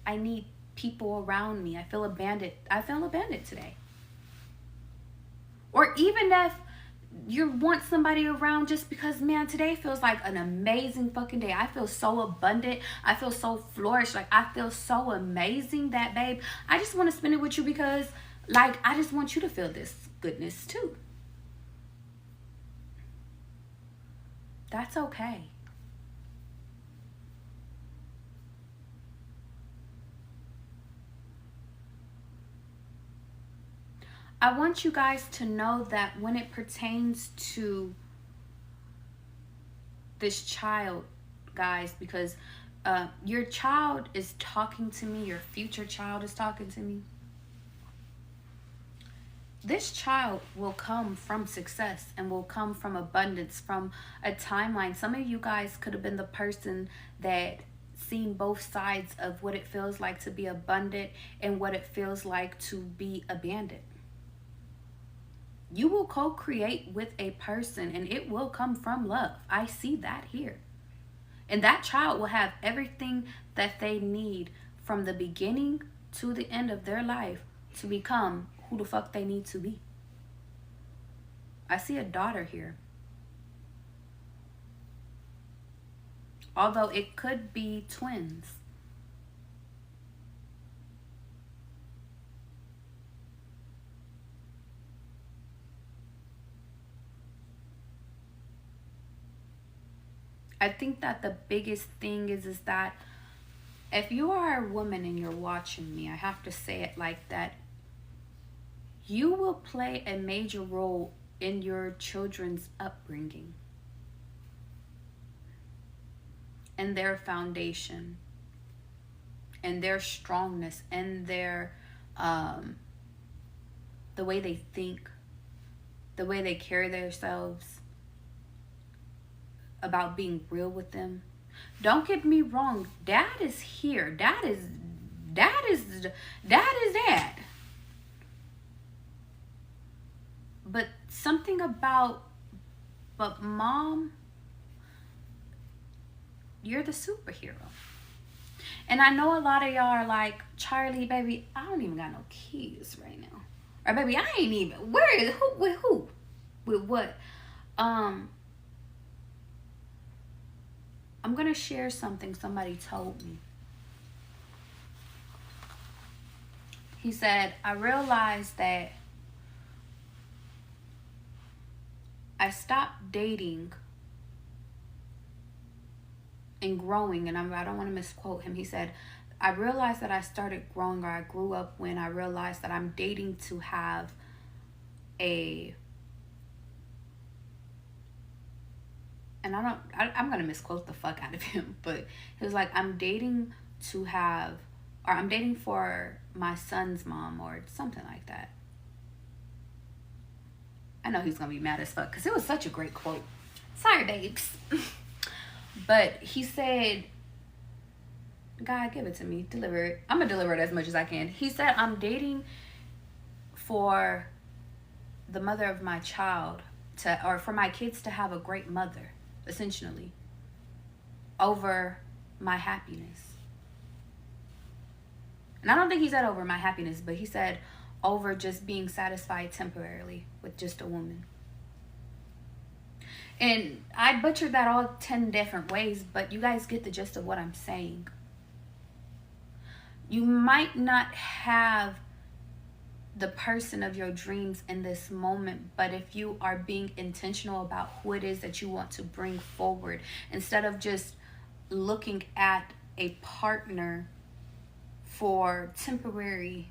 I need people around me. I feel abandoned. I feel abandoned today. Or even if you want somebody around just because, man, today feels like an amazing fucking day. I feel so abundant. I feel so flourished. Like, I feel so amazing that, babe, I just want to spend it with you because, like, I just want you to feel this goodness too. That's okay. I want you guys to know that when it pertains to this child, guys, because your child is talking to me, your future child is talking to me. This child will come from success and will come from abundance, from a timeline. Some of you guys could have been the person that seen both sides of what it feels like to be abundant and what it feels like to be abandoned. You will co-create with a person and it will come from love. I see that here. And that child will have everything that they need from the beginning to the end of their life to become who the fuck they need to be. I see a daughter here. Although it could be twins. I think that the biggest thing is that if you are a woman and you're watching me, I have to say it like that, you will play a major role in your children's upbringing and their foundation and their strongness and their the way they think, the way they carry themselves, about being real with them. Don't get me wrong, dad is here. Dad is dad. But something about, but mom, you're the superhero. And I know a lot of y'all are like, Charlie, baby, I don't even got no kids right now. Or baby, I ain't even, where is, who, with who? With what? I'm going to share something somebody told me. He said, I realized that I stopped dating and growing, and I don't want to misquote him. He said, I realized that I started growing, or I grew up when I realized that I'm dating to have a, and I'm going to misquote the fuck out of him, but he was like, I'm dating to have, or I'm dating for my son's mom, or something like that. I know he's going to be mad as fuck because it was such a great quote. Sorry, babes. But he said, God, give it to me. Deliver it. I'm going to deliver it as much as I can. He said, I'm dating for the mother of my child to, or for my kids to have a great mother, essentially, over my happiness. And I don't think he said over my happiness, but he said over just being satisfied temporarily with just a woman. And I butchered that all 10 different ways, but you guys get the gist of what I'm saying. You might not have the person of your dreams in this moment, but if you are being intentional about who it is that you want to bring forward, instead of just looking at a partner for temporary,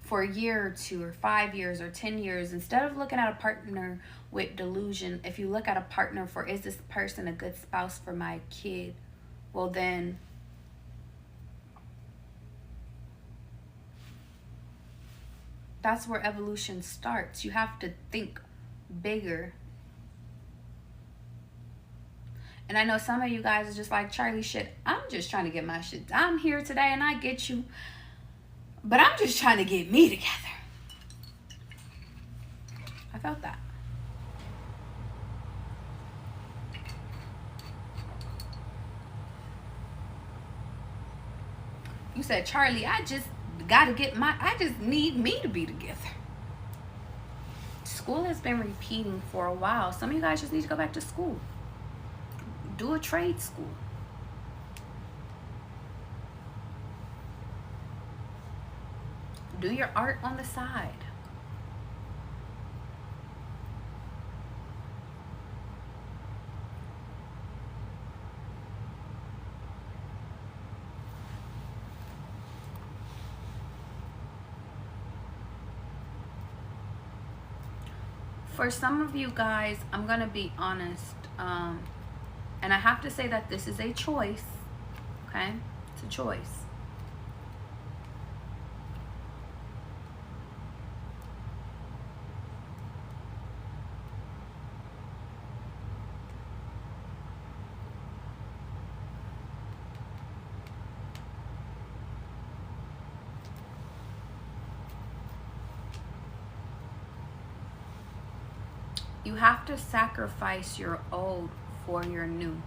for a year or two or 5 years or 10 years, instead of looking at a partner with delusion, if you look at a partner for, is this person a good spouse for my kid? Well, then that's where evolution starts. You have to think bigger. And I know some of you guys are just like, Charlie, shit, I'm just trying to get my shit. I'm here today and I get you, but I'm just trying to get me together. I felt that. You said, Charlie, I just got to get I just need me to be together. School has been repeating for a while. Some of you guys just need to go back to school. Do a trade school. Do your art on the side. For some of you guys, I'm going to be honest, and I have to say that this is a choice, okay? It's a choice. You have to sacrifice your old for your new.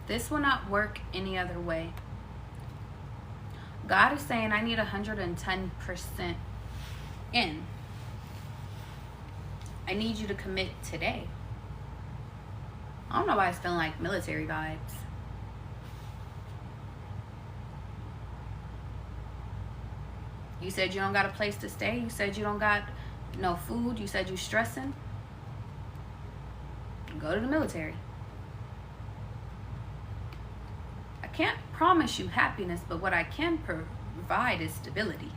This will not work any other way. God is saying, I need 110% in. I need you to commit today. I don't know why it's feeling like military vibes. You said you don't got a place to stay. You said you don't got no food. You said you stressing. Go to the military. I can't promise you happiness, but what I can provide is stability.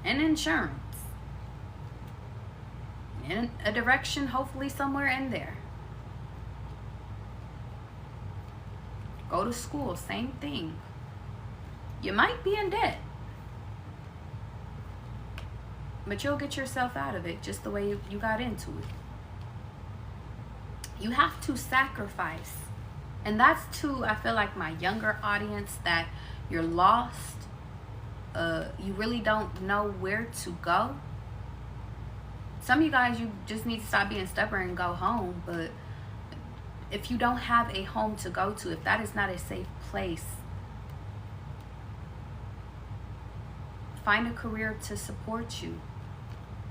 And insurance. And a direction, hopefully somewhere in there. Go to school, same thing. You might be in debt, but you'll get yourself out of it just the way you got into it. You have to sacrifice. And that's to, I feel like, my younger audience, that you're lost. You really don't know where to go. Some of you guys, you just need to stop being stubborn and go home. But if you don't have a home to go to, if that is not a safe place, find a career to support you.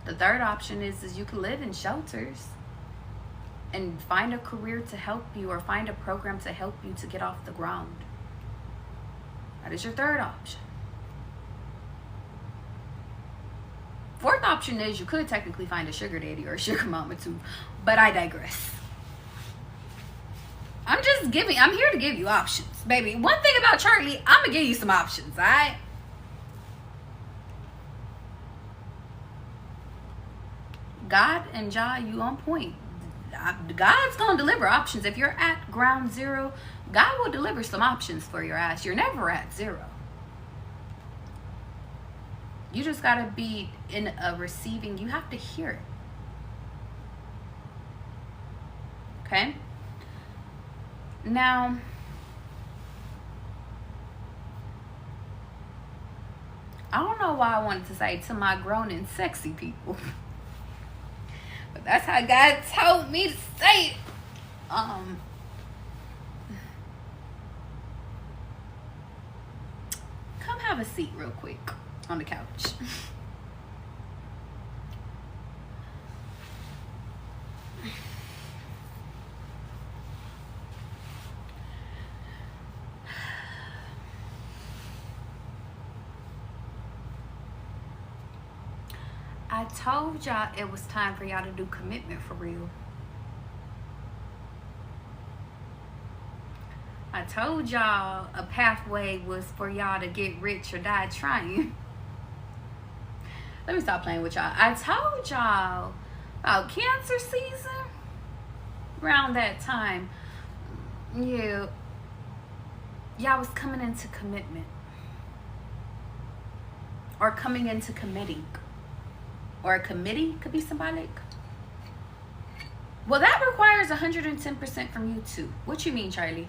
The third option is you can live in shelters and find a career to help you, or find a program to help you to get off the ground. That is your third option. Fourth option is you could technically find a sugar daddy or a sugar mama too, but I digress. I'm here to give you options, baby. One thing about Charlie, I'm gonna give you some options, all right? God and Jah, you on point. God's gonna deliver options. If you're at ground zero, God will deliver some options for your ass. You're never at zero. You just gotta be in a receiving. You have to hear it. Okay? Now, I don't know why I wanted to say to my grown and sexy people. But that's how God told me to say it. Come have a seat real quick on the couch. I told y'all it was time for y'all to do commitment for real. I told y'all a pathway was for y'all to get rich or die trying. Let me stop playing with y'all. I told y'all about cancer season. Around that time, y'all was coming into commitment. Or coming into committing. Or a committee could be symbolic. Well, that requires 110% from you too. What you mean, Charlie?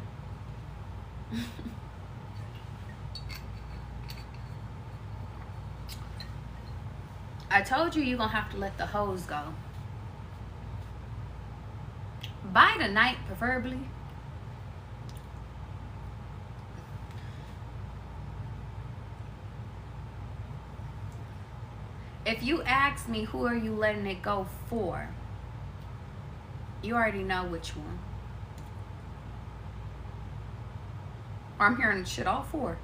I told you you're gonna have to let the hoes go. By tonight, preferably. If you ask me who are you letting it go for, you already know which one. Or I'm hearing shit all four.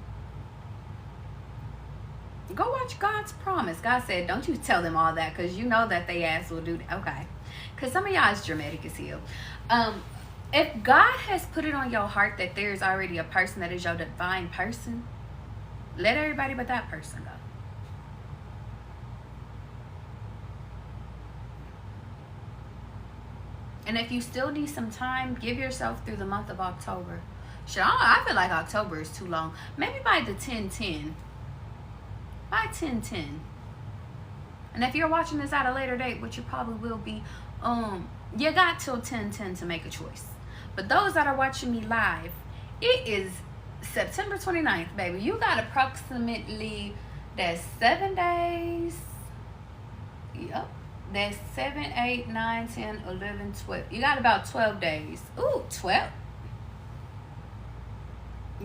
Go watch God's Promise. God said, don't you tell them all that, because you know that they ass will do that. Okay. Because some of y'all is dramatic as hell. If God has put it on your heart that there's already a person that is your divine person, let everybody but that person go. And if you still need some time, give yourself through the month of October. Shit, I feel like October is too long. Maybe by the 10-10. By 10-10. And if you're watching this at a later date, which you probably will be, you got till 10-10 to make a choice. But those that are watching me live, it is September 29th, baby. You got approximately, that's 7 days. Yep. That's 7, 8, 9, 10, 11, 12. You got about 12 days. Ooh, 12.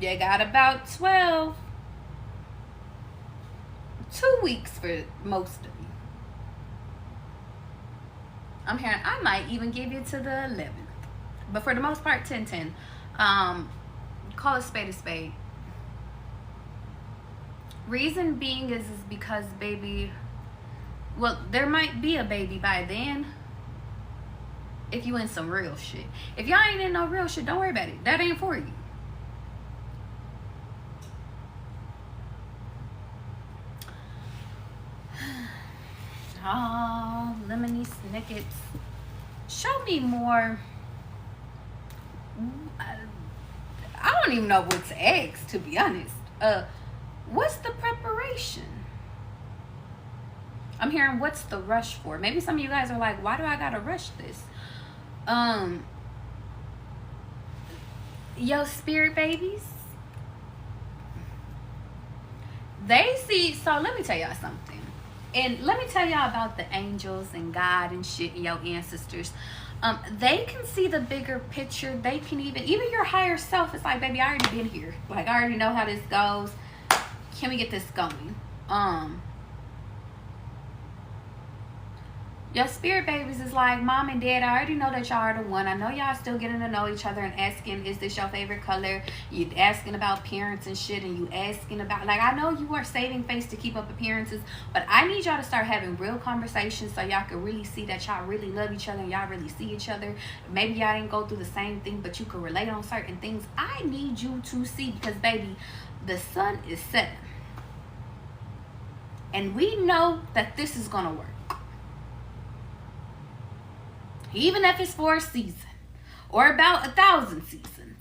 You got about 12. 2 weeks for most of you. I'm hearing I might even give you to the 11th. But for the most part, 10-10. Call a spade a spade. Reason being is because, baby, well, there might be a baby by then if you in some real shit. If y'all ain't in no real shit, don't worry about it. That ain't for you. Oh, lemony snickets. Show me more. I don't even know what to ask, to be honest. What's the preparation? I'm hearing what's the rush for? Maybe some of you guys are like, why do I gotta rush this? Yo, spirit babies, they see, so let me tell y'all something. And let me tell y'all about the angels and God and shit and your ancestors. They can see the bigger picture. They can even your higher self is like, baby, I already been here. Like, I already know how this goes. Can we get this going? Your spirit babies is like, mom and dad, I already know that y'all are the one. I know y'all still getting to know each other and asking, is this your favorite color? You asking about parents and shit, and you asking about, like, I know you are saving face to keep up appearances, but I need y'all to start having real conversations so y'all can really see that y'all really love each other and y'all really see each other. Maybe y'all didn't go through the same thing, but you can relate on certain things. I need you to see, because, baby, the sun is setting. And we know that this is going to work. Even if it's for a season, or about 1,000 seasons,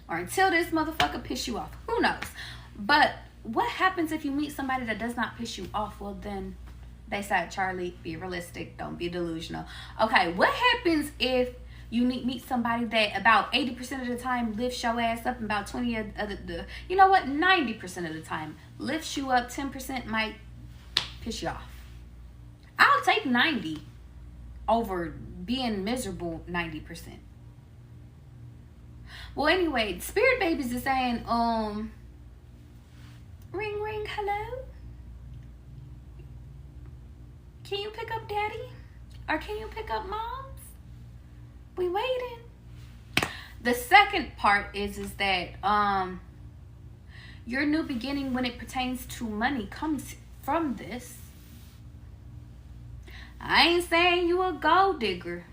or until this motherfucker piss you off. Who knows? But what happens if you meet somebody that does not piss you off? Well, then they said, Charlie, be realistic. Don't be delusional. Okay, what happens if you meet somebody that about 80% of the time lifts your ass up, and about 20 of the, you know what, 90% of the time lifts you up, 10% might piss you off. I'll take 90 over being miserable 90%. Well, anyway, spirit babies is saying, ring, ring, hello? Can you pick up daddy? Or can you pick up moms? We waiting. The second part is that your new beginning when it pertains to money comes from this. I ain't saying you a gold digger,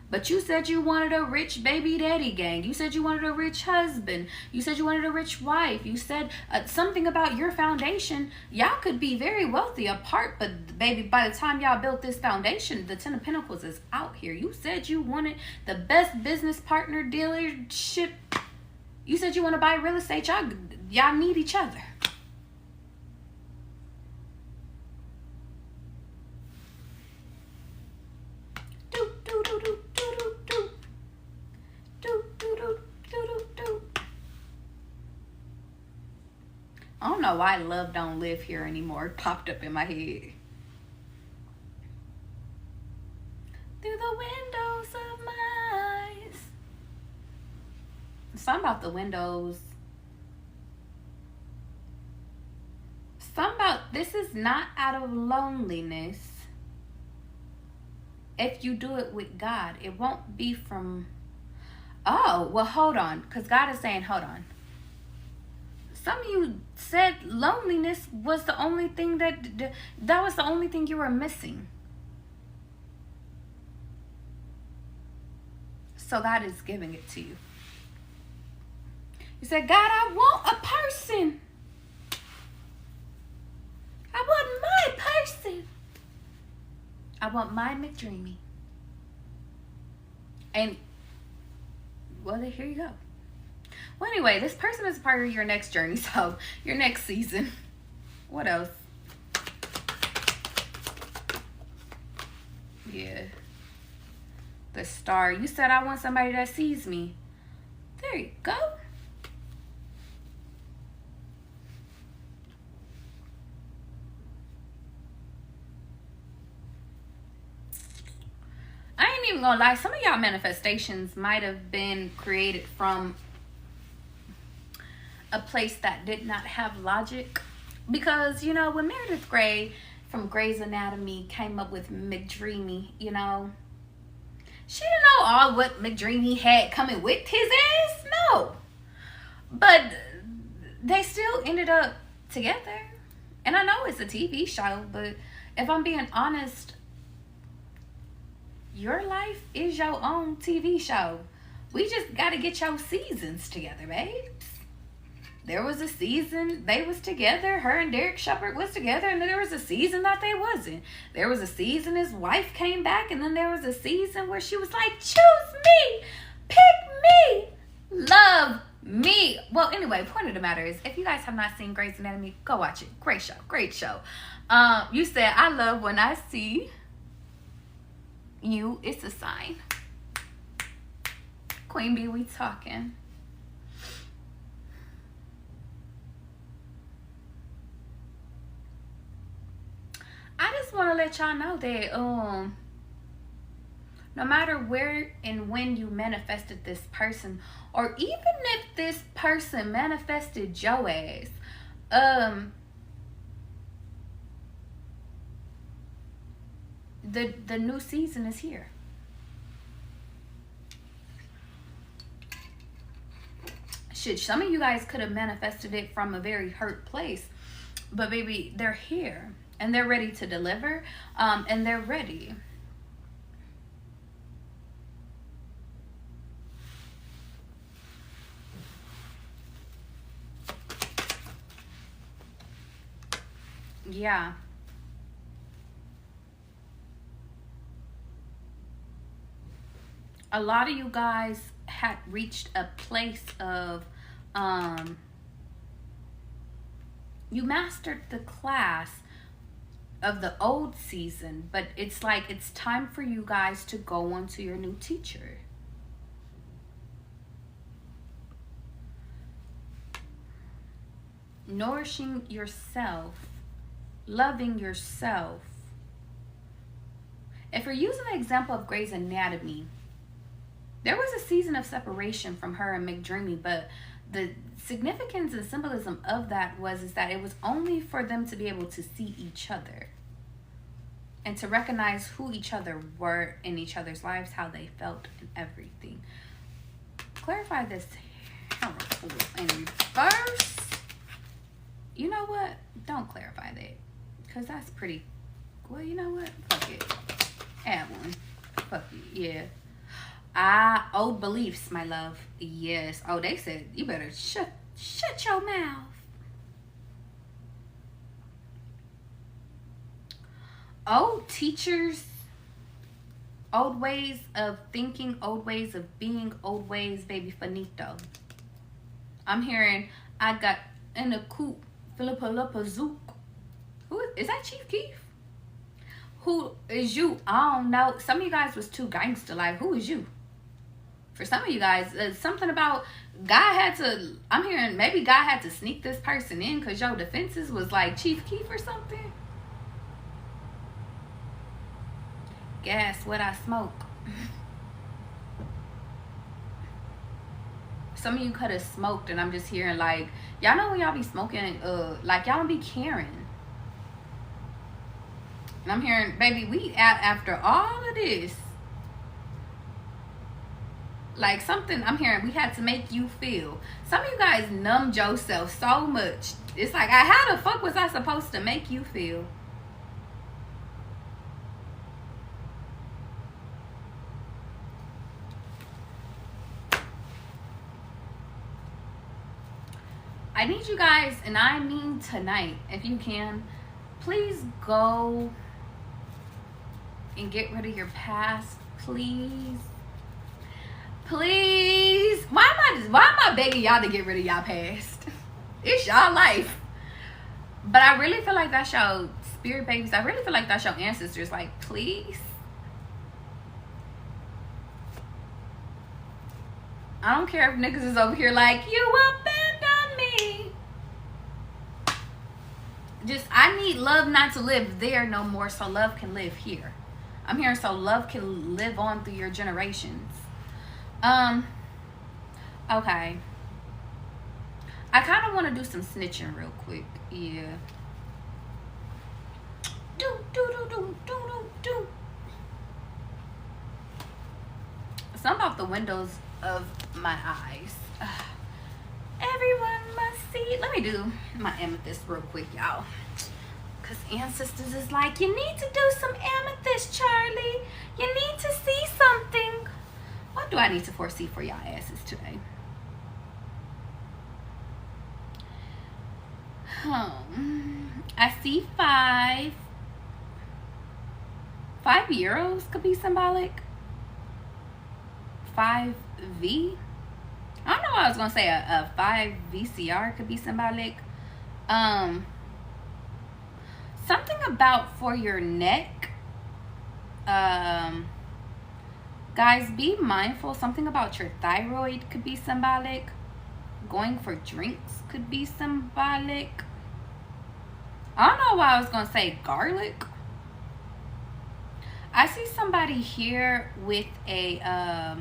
but you said you wanted a rich baby daddy gang. You said you wanted a rich husband. You said you wanted a rich wife. You said something about your foundation. Y'all could be very wealthy apart, but baby, by the time y'all built this foundation, the Ten of Pentacles is out here. You said you wanted the best business partner dealership. You said you want to buy real estate. Y'all need each other. I don't know why love don't live here anymore. It popped up in my head. Through the windows of my eyes. Something about the windows. Something about this is not out of loneliness. If you do it with God, it won't be from, oh, well, hold on. Because God is saying, hold on. Some of you said loneliness was the only thing that was the only thing you were missing. So God is giving it to you. You said, God, I want a person. I want my person. I want my McDreamy. And, well, here you go. Well, anyway, this person is part of your next journey, so your next season. What else? Yeah. The star. You said, I want somebody that sees me. There you go. I ain't even gonna lie. Some of y'all manifestations might have been created from a place that did not have logic, because you know when Meredith Grey from Grey's Anatomy came up with McDreamy, you know, she didn't know all what McDreamy had coming with his ass. No, but they still ended up together. And I know it's a TV show, but if I'm being honest, your life is your own TV show. We just got to get your seasons together, babes. There was a season they was together. Her and Derek Shepherd was together. And then there was a season that they wasn't. There was a season his wife came back. And then there was a season where she was like, choose me. Pick me. Love me. Well, anyway, point of the matter is, if you guys have not seen Grey's Anatomy, go watch it. Great show. Great show. You said, I love when I see you. It's a sign. Queen Bee, we talking. I just want to let y'all know that no matter where and when you manifested this person, or even if this person manifested your ass, the new season is here. Shit, some of you guys could have manifested it from a very hurt place, but baby, they're here and they're ready to deliver, and they're ready. Yeah. A lot of you guys had reached a place of you mastered the class of the old season, but it's like it's time for you guys to go on to your new teacher. Nourishing yourself, loving yourself. If we're using the example of Grey's Anatomy, there was a season of separation from her and McDreamy, but the significance and symbolism of that is that it was only for them to be able to see each other and to recognize who each other were in each other's lives, how they felt, and everything. Clarify this in reverse. You know what? Don't clarify that, because that's pretty. Well, you know what? Fuck it. Add one. Fuck it. Yeah. Old beliefs, my love. Yes. Oh, they said you better shut your mouth. Old teachers, old ways of thinking, old ways of being, old ways, baby, finito. I'm hearing I got in a coupe, Philippa Zook. Who is that? Chief Keef? Who is you? I don't know. Some of you guys was too gangster. Like, who is you? For some of you guys, something about God had to, I'm hearing maybe God had to sneak this person in because your defenses was like Chief Keef or something. Guess what I smoke. Some of you could have smoked, and I'm just hearing like, y'all know when y'all be smoking, like y'all don't be caring. And I'm hearing, baby, we after all of this, like something I'm hearing we had to make you feel. Some of you guys numbed yourself so much. It's like, how the fuck was I supposed to make you feel? I need you guys, and I mean tonight, if you can, please go and get rid of your past, please. Please. Why am I begging y'all to get rid of y'all past? It's y'all life. But I really feel like that's your spirit babies. I really feel like that's your ancestors. Like, please. I don't care if niggas is over here like, you abandoned me. Just, I need love not to live there no more, so love can live here. I'm hearing so love can live on through your generations. Okay. I kind of want to do some snitching real quick. Yeah. Something about the windows of my eyes. Everyone must see. Let me do my amethyst real quick, y'all. Because ancestors is like, you need to do some amethyst, Charlie. You need to see something. What do I need to foresee for y'all asses today? I see 5. 5 euros could be symbolic. 5V. I don't know what I was gonna say. A 5 VCR could be symbolic. Something about for your neck. Guys, be mindful. Something about your thyroid could be symbolic. Going for drinks could be symbolic. I don't know why I was gonna say garlic. I see somebody here with a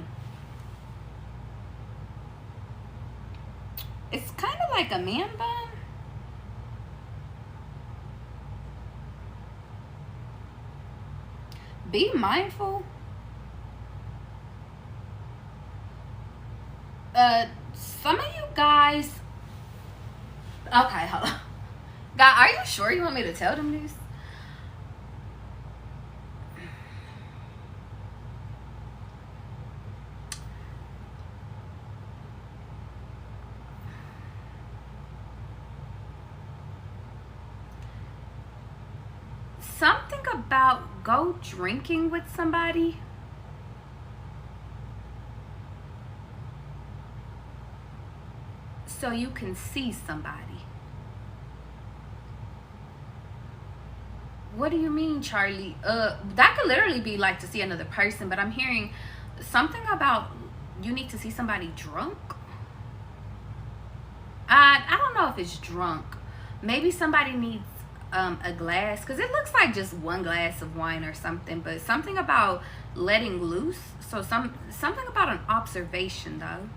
it's kind of like a man bun. Be mindful. Some of you guys. Okay, hold on. God, are you sure you want me to tell them this? Something about go drinking with somebody. So you can see somebody. What do you mean, Charlie? That could literally be like to see another person, but I'm hearing something about you need to see somebody drunk. I don't know if it's drunk. Maybe somebody needs a glass, because it looks like just one glass of wine or something, but something about letting loose. So something about an observation though.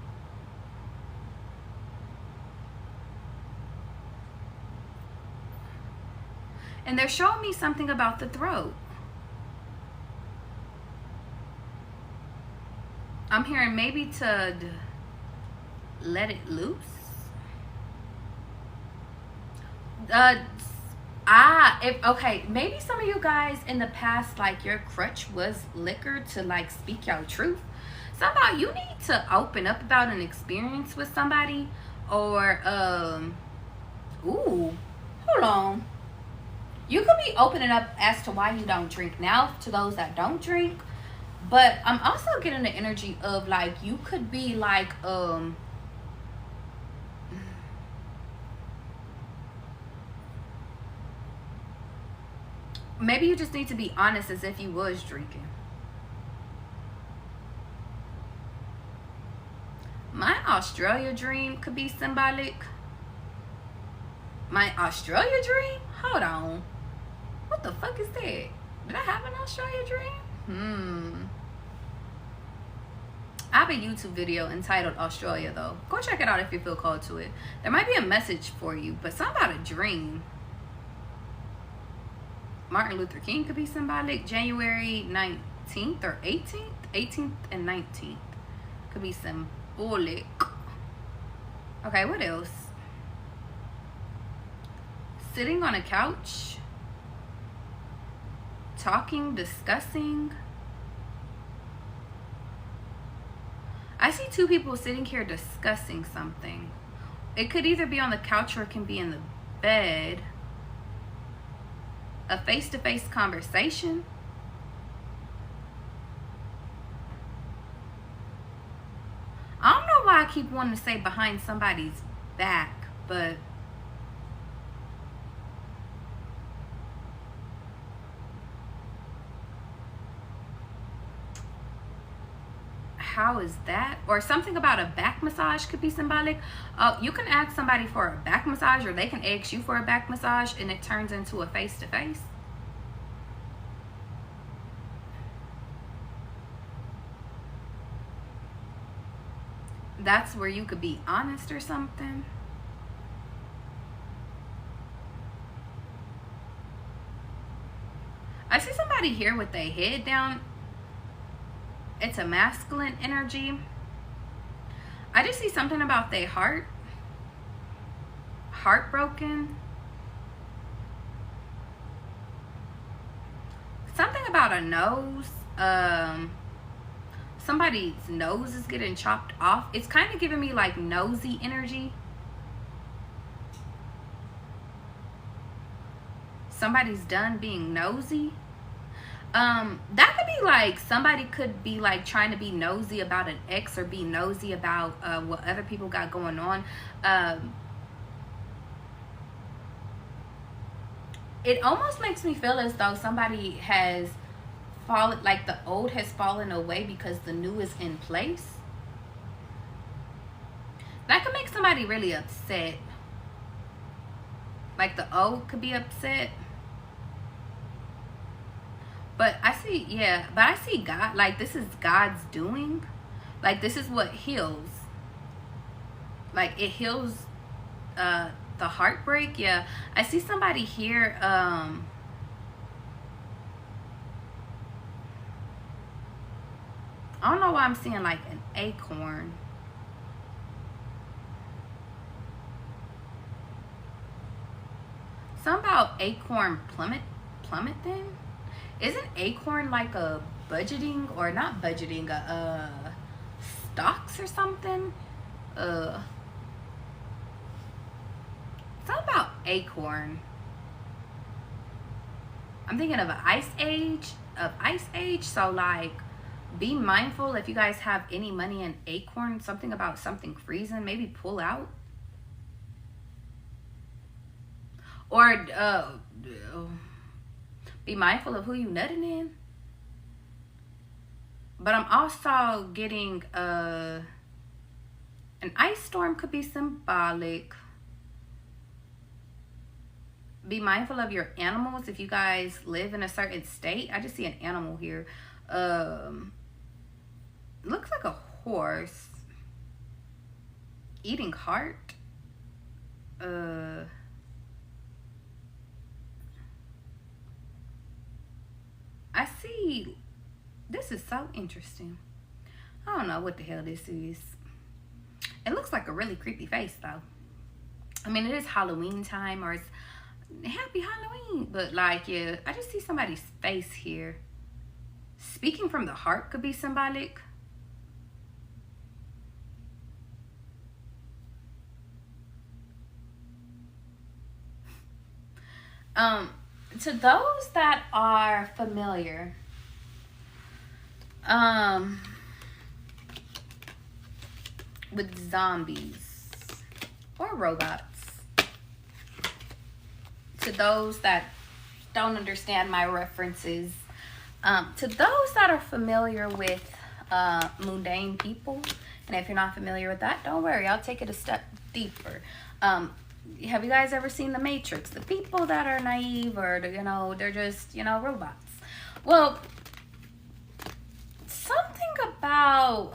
And they're showing me something about the throat. I'm hearing maybe to let it loose. Okay, maybe some of you guys in the past, like your crutch was liquor to like speak your truth. Somehow you need to open up about an experience with somebody, or ooh, hold on. You could be opening up as to why you don't drink now to those that don't drink. But I'm also getting the energy of like you could be like maybe you just need to be honest as if you was drinking. My Australia dream could be symbolic. My Australia dream? Hold on. What the fuck is that? Did I have an Australia dream? I have a YouTube video entitled Australia though. Go check it out if you feel called to it. There might be a message for you, but something about a dream. Martin Luther King could be symbolic. January 19th or 18th? 18th and 19th could be symbolic. Okay, what else? Sitting on a couch, talking, discussing. I see two people sitting here discussing something. It could either be on the couch or it can be in the bed. A face-to-face conversation. I don't know why I keep wanting to say behind somebody's back, but how is that? Or something about a back massage could be symbolic. You can ask somebody for a back massage, or they can ask you for a back massage, and it turns into a face-to-face. That's where you could be honest or something. I see somebody here with their head down. It's a masculine energy. I just see something about their heart. Heartbroken. Something about a nose. Somebody's nose is getting chopped off. It's kind of giving me like nosy energy. Somebody's done being nosy. That could be like somebody could be like trying to be nosy about an ex, or be nosy about what other people got going on. It almost makes me feel as though somebody has fallen, like the old has fallen away because the new is in place. That could make somebody really upset. Like the old could be upset. But I see, yeah, but I see God, like this is God's doing. Like this is what heals. Like it heals the heartbreak. Yeah. I see somebody here, I don't know why I'm seeing like an acorn. Something about acorn plummeting. Isn't acorn like a budgeting, or not budgeting, stocks or something? Something about acorn. I'm thinking of an ice age, so like be mindful if you guys have any money in acorn. Something about something freezing, maybe pull out. Or be mindful of who you nutting in. But I'm also getting an ice storm could be symbolic. Be mindful of your animals if you guys live in a certain state. I just see an animal here. Looks like a horse. Eating heart. I see, this is so interesting. I don't know what the hell this is. It looks like a really creepy face though. I mean, it is Halloween time, or it's happy Halloween, but like, yeah, I just see somebody's face here. Speaking from the heart could be symbolic. To those that are familiar, with zombies or robots, to those that don't understand my references, to those that are familiar with mundane people, and if you're not familiar with that, don't worry, I'll take it a step deeper. Have you guys ever seen The Matrix? The people that are naive, or you know, they're just, you know, robots. Well, something about,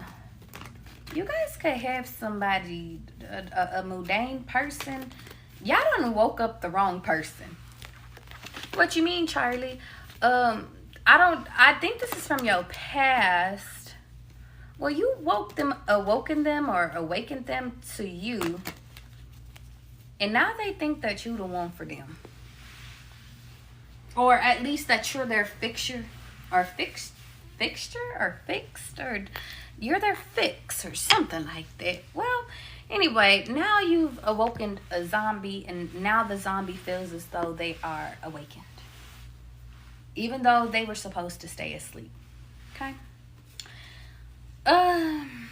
you guys could have somebody, a mundane person. Y'all done woke up the wrong person. What you mean, Charlie? I think this is from your past. Well, you awakened them to you. And now they think that you the one for them. Or at least that you're their fixture. Or fixed, or you're their fix or something like that. Well, anyway, now you've awoken a zombie, and now the zombie feels as though they are awakened. Even though they were supposed to stay asleep. Okay? I'm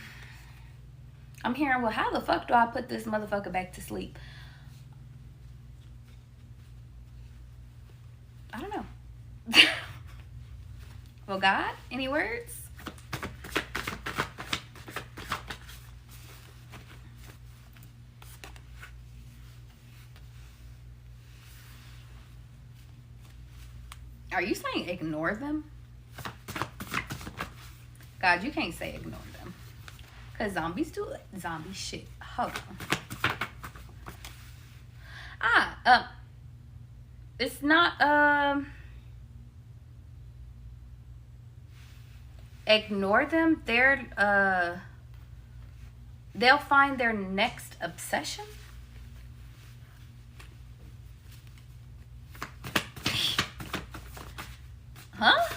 hearing, well, how the fuck do I put this motherfucker back to sleep? I don't know. Well, God, any words? Are you saying ignore them? God, you can't say ignore them. Because zombies do zombie shit. Hold on. It's not, ignore them. They'll find their next obsession. Huh?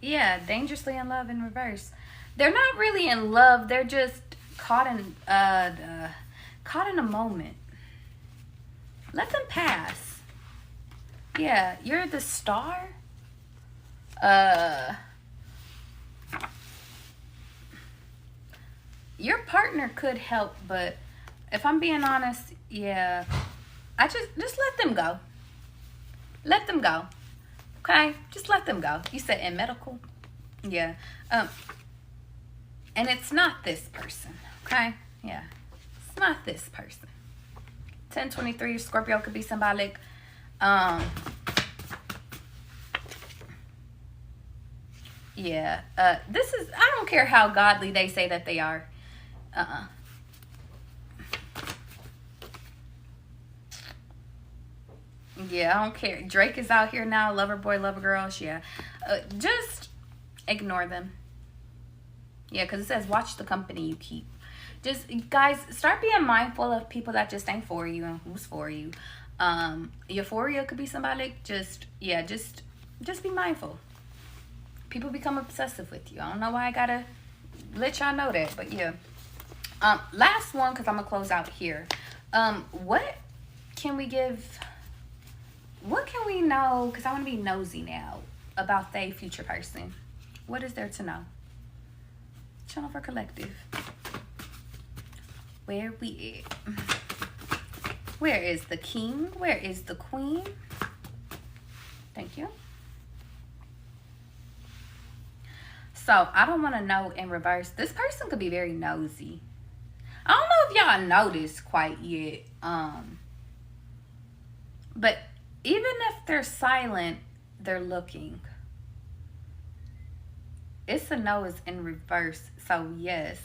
Yeah, dangerously in love in reverse. They're not really in love. They're just caught in a moment. Let them pass. Yeah, you're the star. Your partner could help, but if I'm being honest, yeah, I just let them go. Let them go. Okay? Just let them go. You said in medical? Yeah. And it's not this person. Okay? Yeah. It's not this person. 1023 Scorpio could be symbolic. Yeah. This is, I don't care how godly they say that they are. Uh-uh. Yeah, I don't care. Drake is out here now. Lover boy, lover girls. Yeah. Just ignore them. Yeah, because it says watch the company you keep. Just, guys, start being mindful of people that just ain't for you and who's for you. Euphoria could be somebody. Just, yeah, just be mindful. People become obsessive with you. I don't know why I gotta let y'all know that, but yeah. Last one, because I'm gonna close out here. What can we give? What can we know? Because I want to be nosy now about they future person. What is there to know? Channel for collective. Where we at? Where is the king? Where is the queen? Thank you. So I don't want to know in reverse. This person could be very nosy. I don't know if y'all know this quite yet. But even if they're silent, they're looking. It's a no is in reverse. So yes.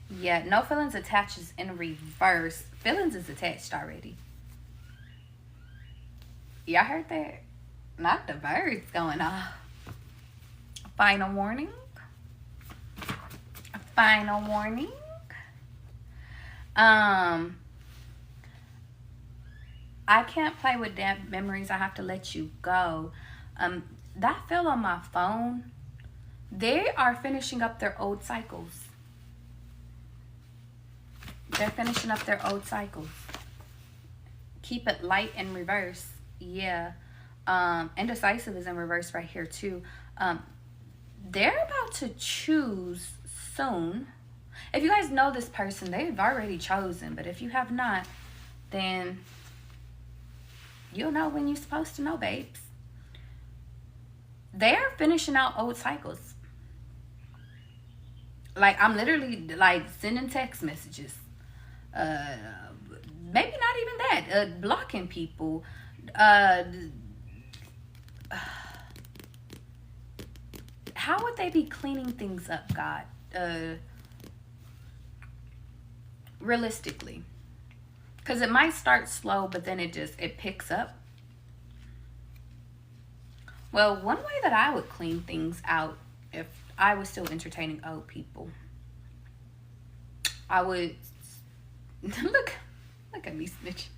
Yeah, no feelings attaches in reverse. Feelings is attached already. Y'all heard that? Not the birds going off. Final warning. Final warning. I can't play with damp memories. I have to let you go. That fell on my phone. They are finishing up their old cycles. They're finishing up their old cycles. Keep it light in reverse. Yeah. Indecisive is in reverse right here too. They're about to choose soon. If you guys know this person, they've already chosen. But if you have not, then you'll know when you're supposed to know, babes. They're finishing out old cycles. Like, I'm literally, like, sending text messages. Maybe not even that. Blocking people. How would they be cleaning things up, God? Realistically. Because it might start slow, but then it picks up. Well, one way that I would clean things out if I was still entertaining old people, I would look at me snitch.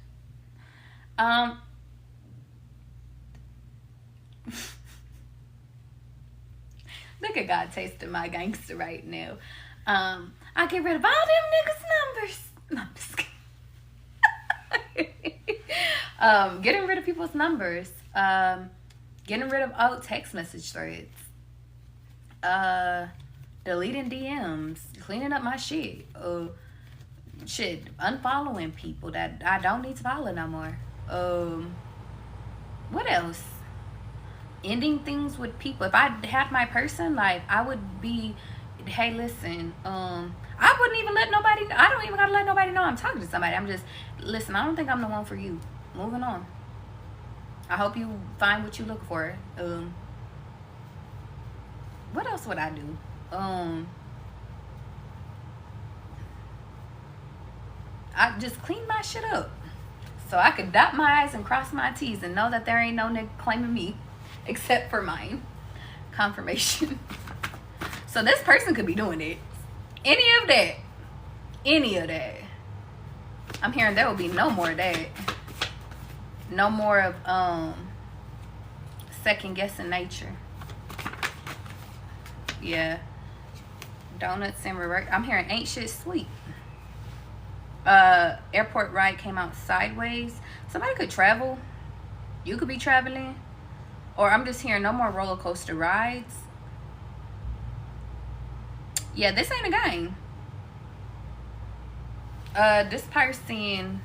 Look at God tasting my gangster right now. I get rid of all them niggas' numbers. No, I'm just kidding. Getting rid of people's numbers. Getting rid of old text message threads. Deleting DMs. Cleaning up my shit. Unfollowing people that I don't need to follow no more. What else? Ending things with people. If I had my person, like, I would be, hey, listen, I wouldn't even let nobody, I don't even gotta let nobody know I'm talking to somebody. I'm just, listen, I don't think I'm the one for you. Moving on. I hope you find what you look for. What else would I do? I just clean my shit up so I could dot my I's and cross my T's and know that there ain't no nigga claiming me except for mine. Confirmation. So this person could be doing it. Any of that. I'm hearing there will be no more of that. No more of second guessing nature. Yeah. Donuts and reverse. I'm hearing ain't shit sweet. Airport ride came out sideways. Somebody could travel. You could be traveling. Or I'm just hearing no more roller coaster rides. Yeah, this ain't a game. This person,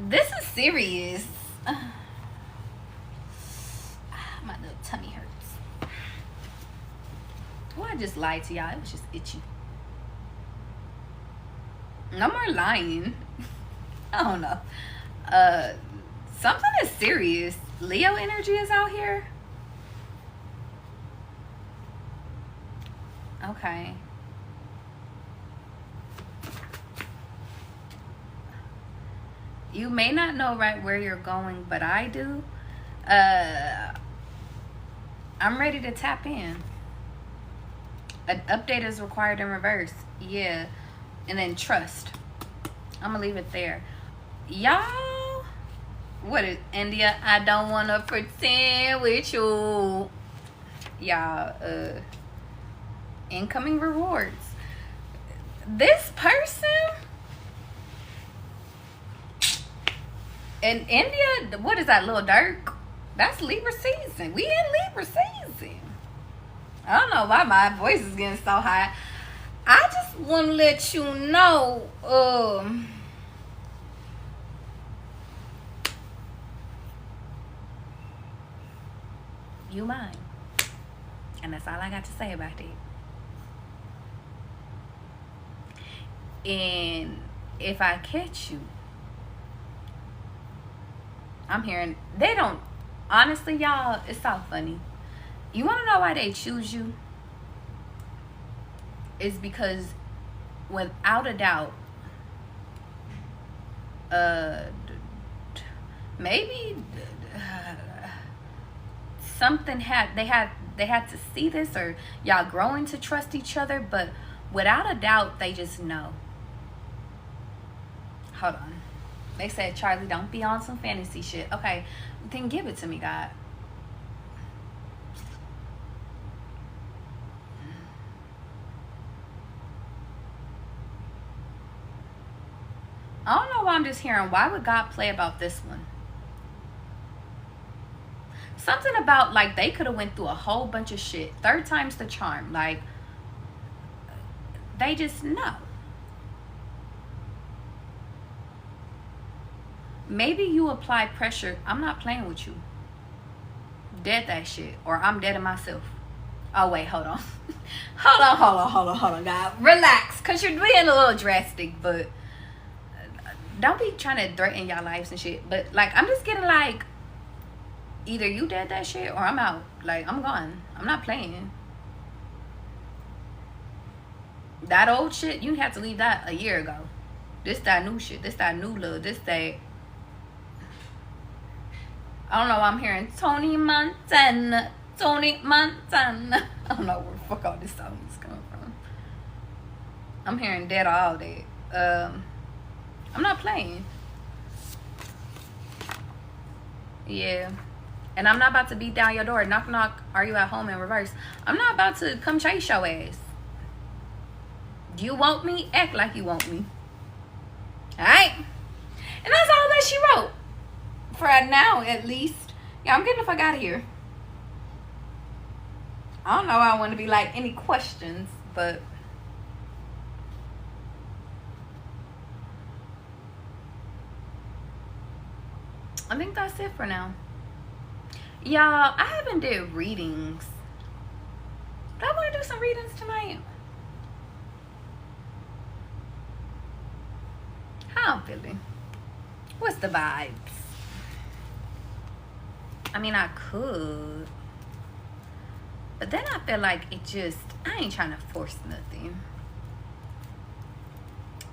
this is serious. My little tummy hurts. Well, I just lied to y'all. It was just itchy. No more lying. I don't know. Something is serious. Leo energy is out here. Okay. You may not know right where you're going, but I do. I'm ready to tap in. An update is required in reverse. Yeah. And then trust. I'm gonna leave it there. Y'all, what is India? I don't wanna pretend with you. Y'all, incoming rewards. This person in India, what is that, Lil Durk? That's Libra season. We in Libra season. I don't know why my voice is getting so high. I just want to let you know, you mine. And that's all I got to say about it. And if I catch you, I'm hearing, they don't, honestly, y'all, it's so funny. You want to know why they choose you? It's because, without a doubt, maybe something they had to see this, or y'all growing to trust each other, but without a doubt, they just know. Hold on. They said, Charlie, don't be on some fantasy shit. Okay, then give it to me, God. I don't know why I'm just hearing, why would God play about this one? Something about, like, they could have went through a whole bunch of shit. Third time's the charm. Like, they just know. Maybe you apply pressure. I'm not playing with you. Dead that shit. Or I'm dead in myself. Oh, wait, hold on. hold on, God. Relax. Because you're being a little drastic, but don't be trying to threaten y'all lives and shit. But, like, I'm just getting, like, either you dead that shit or I'm out. Like, I'm gone. I'm not playing. That old shit, you have to leave that a year ago. This that new shit. This that new love. This that... I don't know why I'm hearing Tony Montana. Tony Montana. I don't know where the fuck all this song is coming from. I'm hearing dead all day. I'm not playing. Yeah. And I'm not about to beat down your door. Knock, knock. Are you at home in reverse? I'm not about to come chase your ass. You want me? Act like you want me. Alright? And that's all that she wrote. For now, at least. Yeah, I'm getting the fuck out of here. I don't know. I want to be like, any questions, but... I think that's it for now. Y'all, I haven't did readings. Do I want to do some readings tonight? How I'm feeling? What's the vibes? I mean, I could. But then I feel like it just... I ain't trying to force nothing.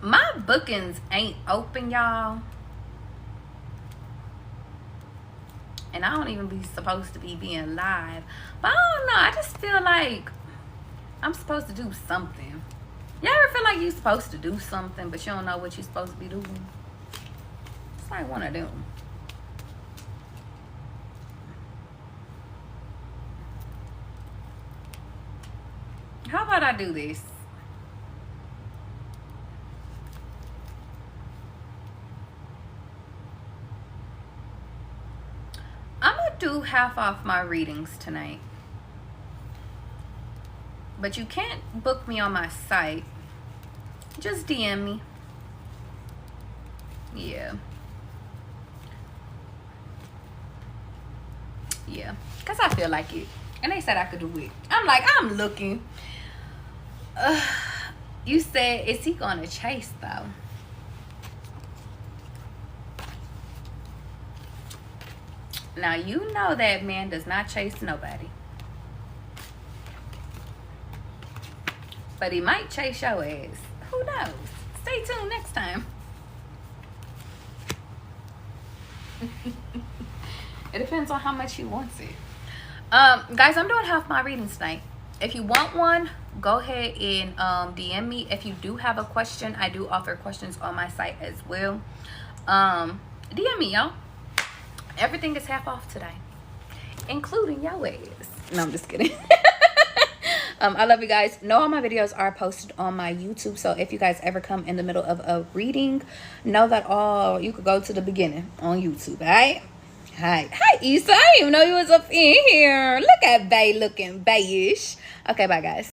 My bookings ain't open, y'all. And I don't even be supposed to be being live. But I don't know. I just feel like I'm supposed to do something. Y'all ever feel like you're supposed to do something, but you don't know what you're supposed to be doing? It's like one of them. How about I do this? I'm gonna do half off my readings tonight. But you can't book me on my site. Just DM me. Yeah. Yeah. Because I feel like it. And they said I could do it. I'm like, I'm looking. You said, is he gonna chase though? Now, you know that man does not chase nobody. But he might chase your ass. Who knows? Stay tuned next time. It depends on how much he wants it. Guys, I'm doing half my readings tonight. If you want one, go ahead and DM me. If you do have a question, I do offer questions on my site as well. DM me, y'all. Everything is half off today, including your ass. No, I'm just kidding. I love you guys. Know all my videos are posted on my YouTube, so if you guys ever come in the middle of a reading, know that you could go to the beginning on YouTube. All right. Hi Issa, I didn't even know you was up in here. Look at Bay looking bayish. Okay, bye guys.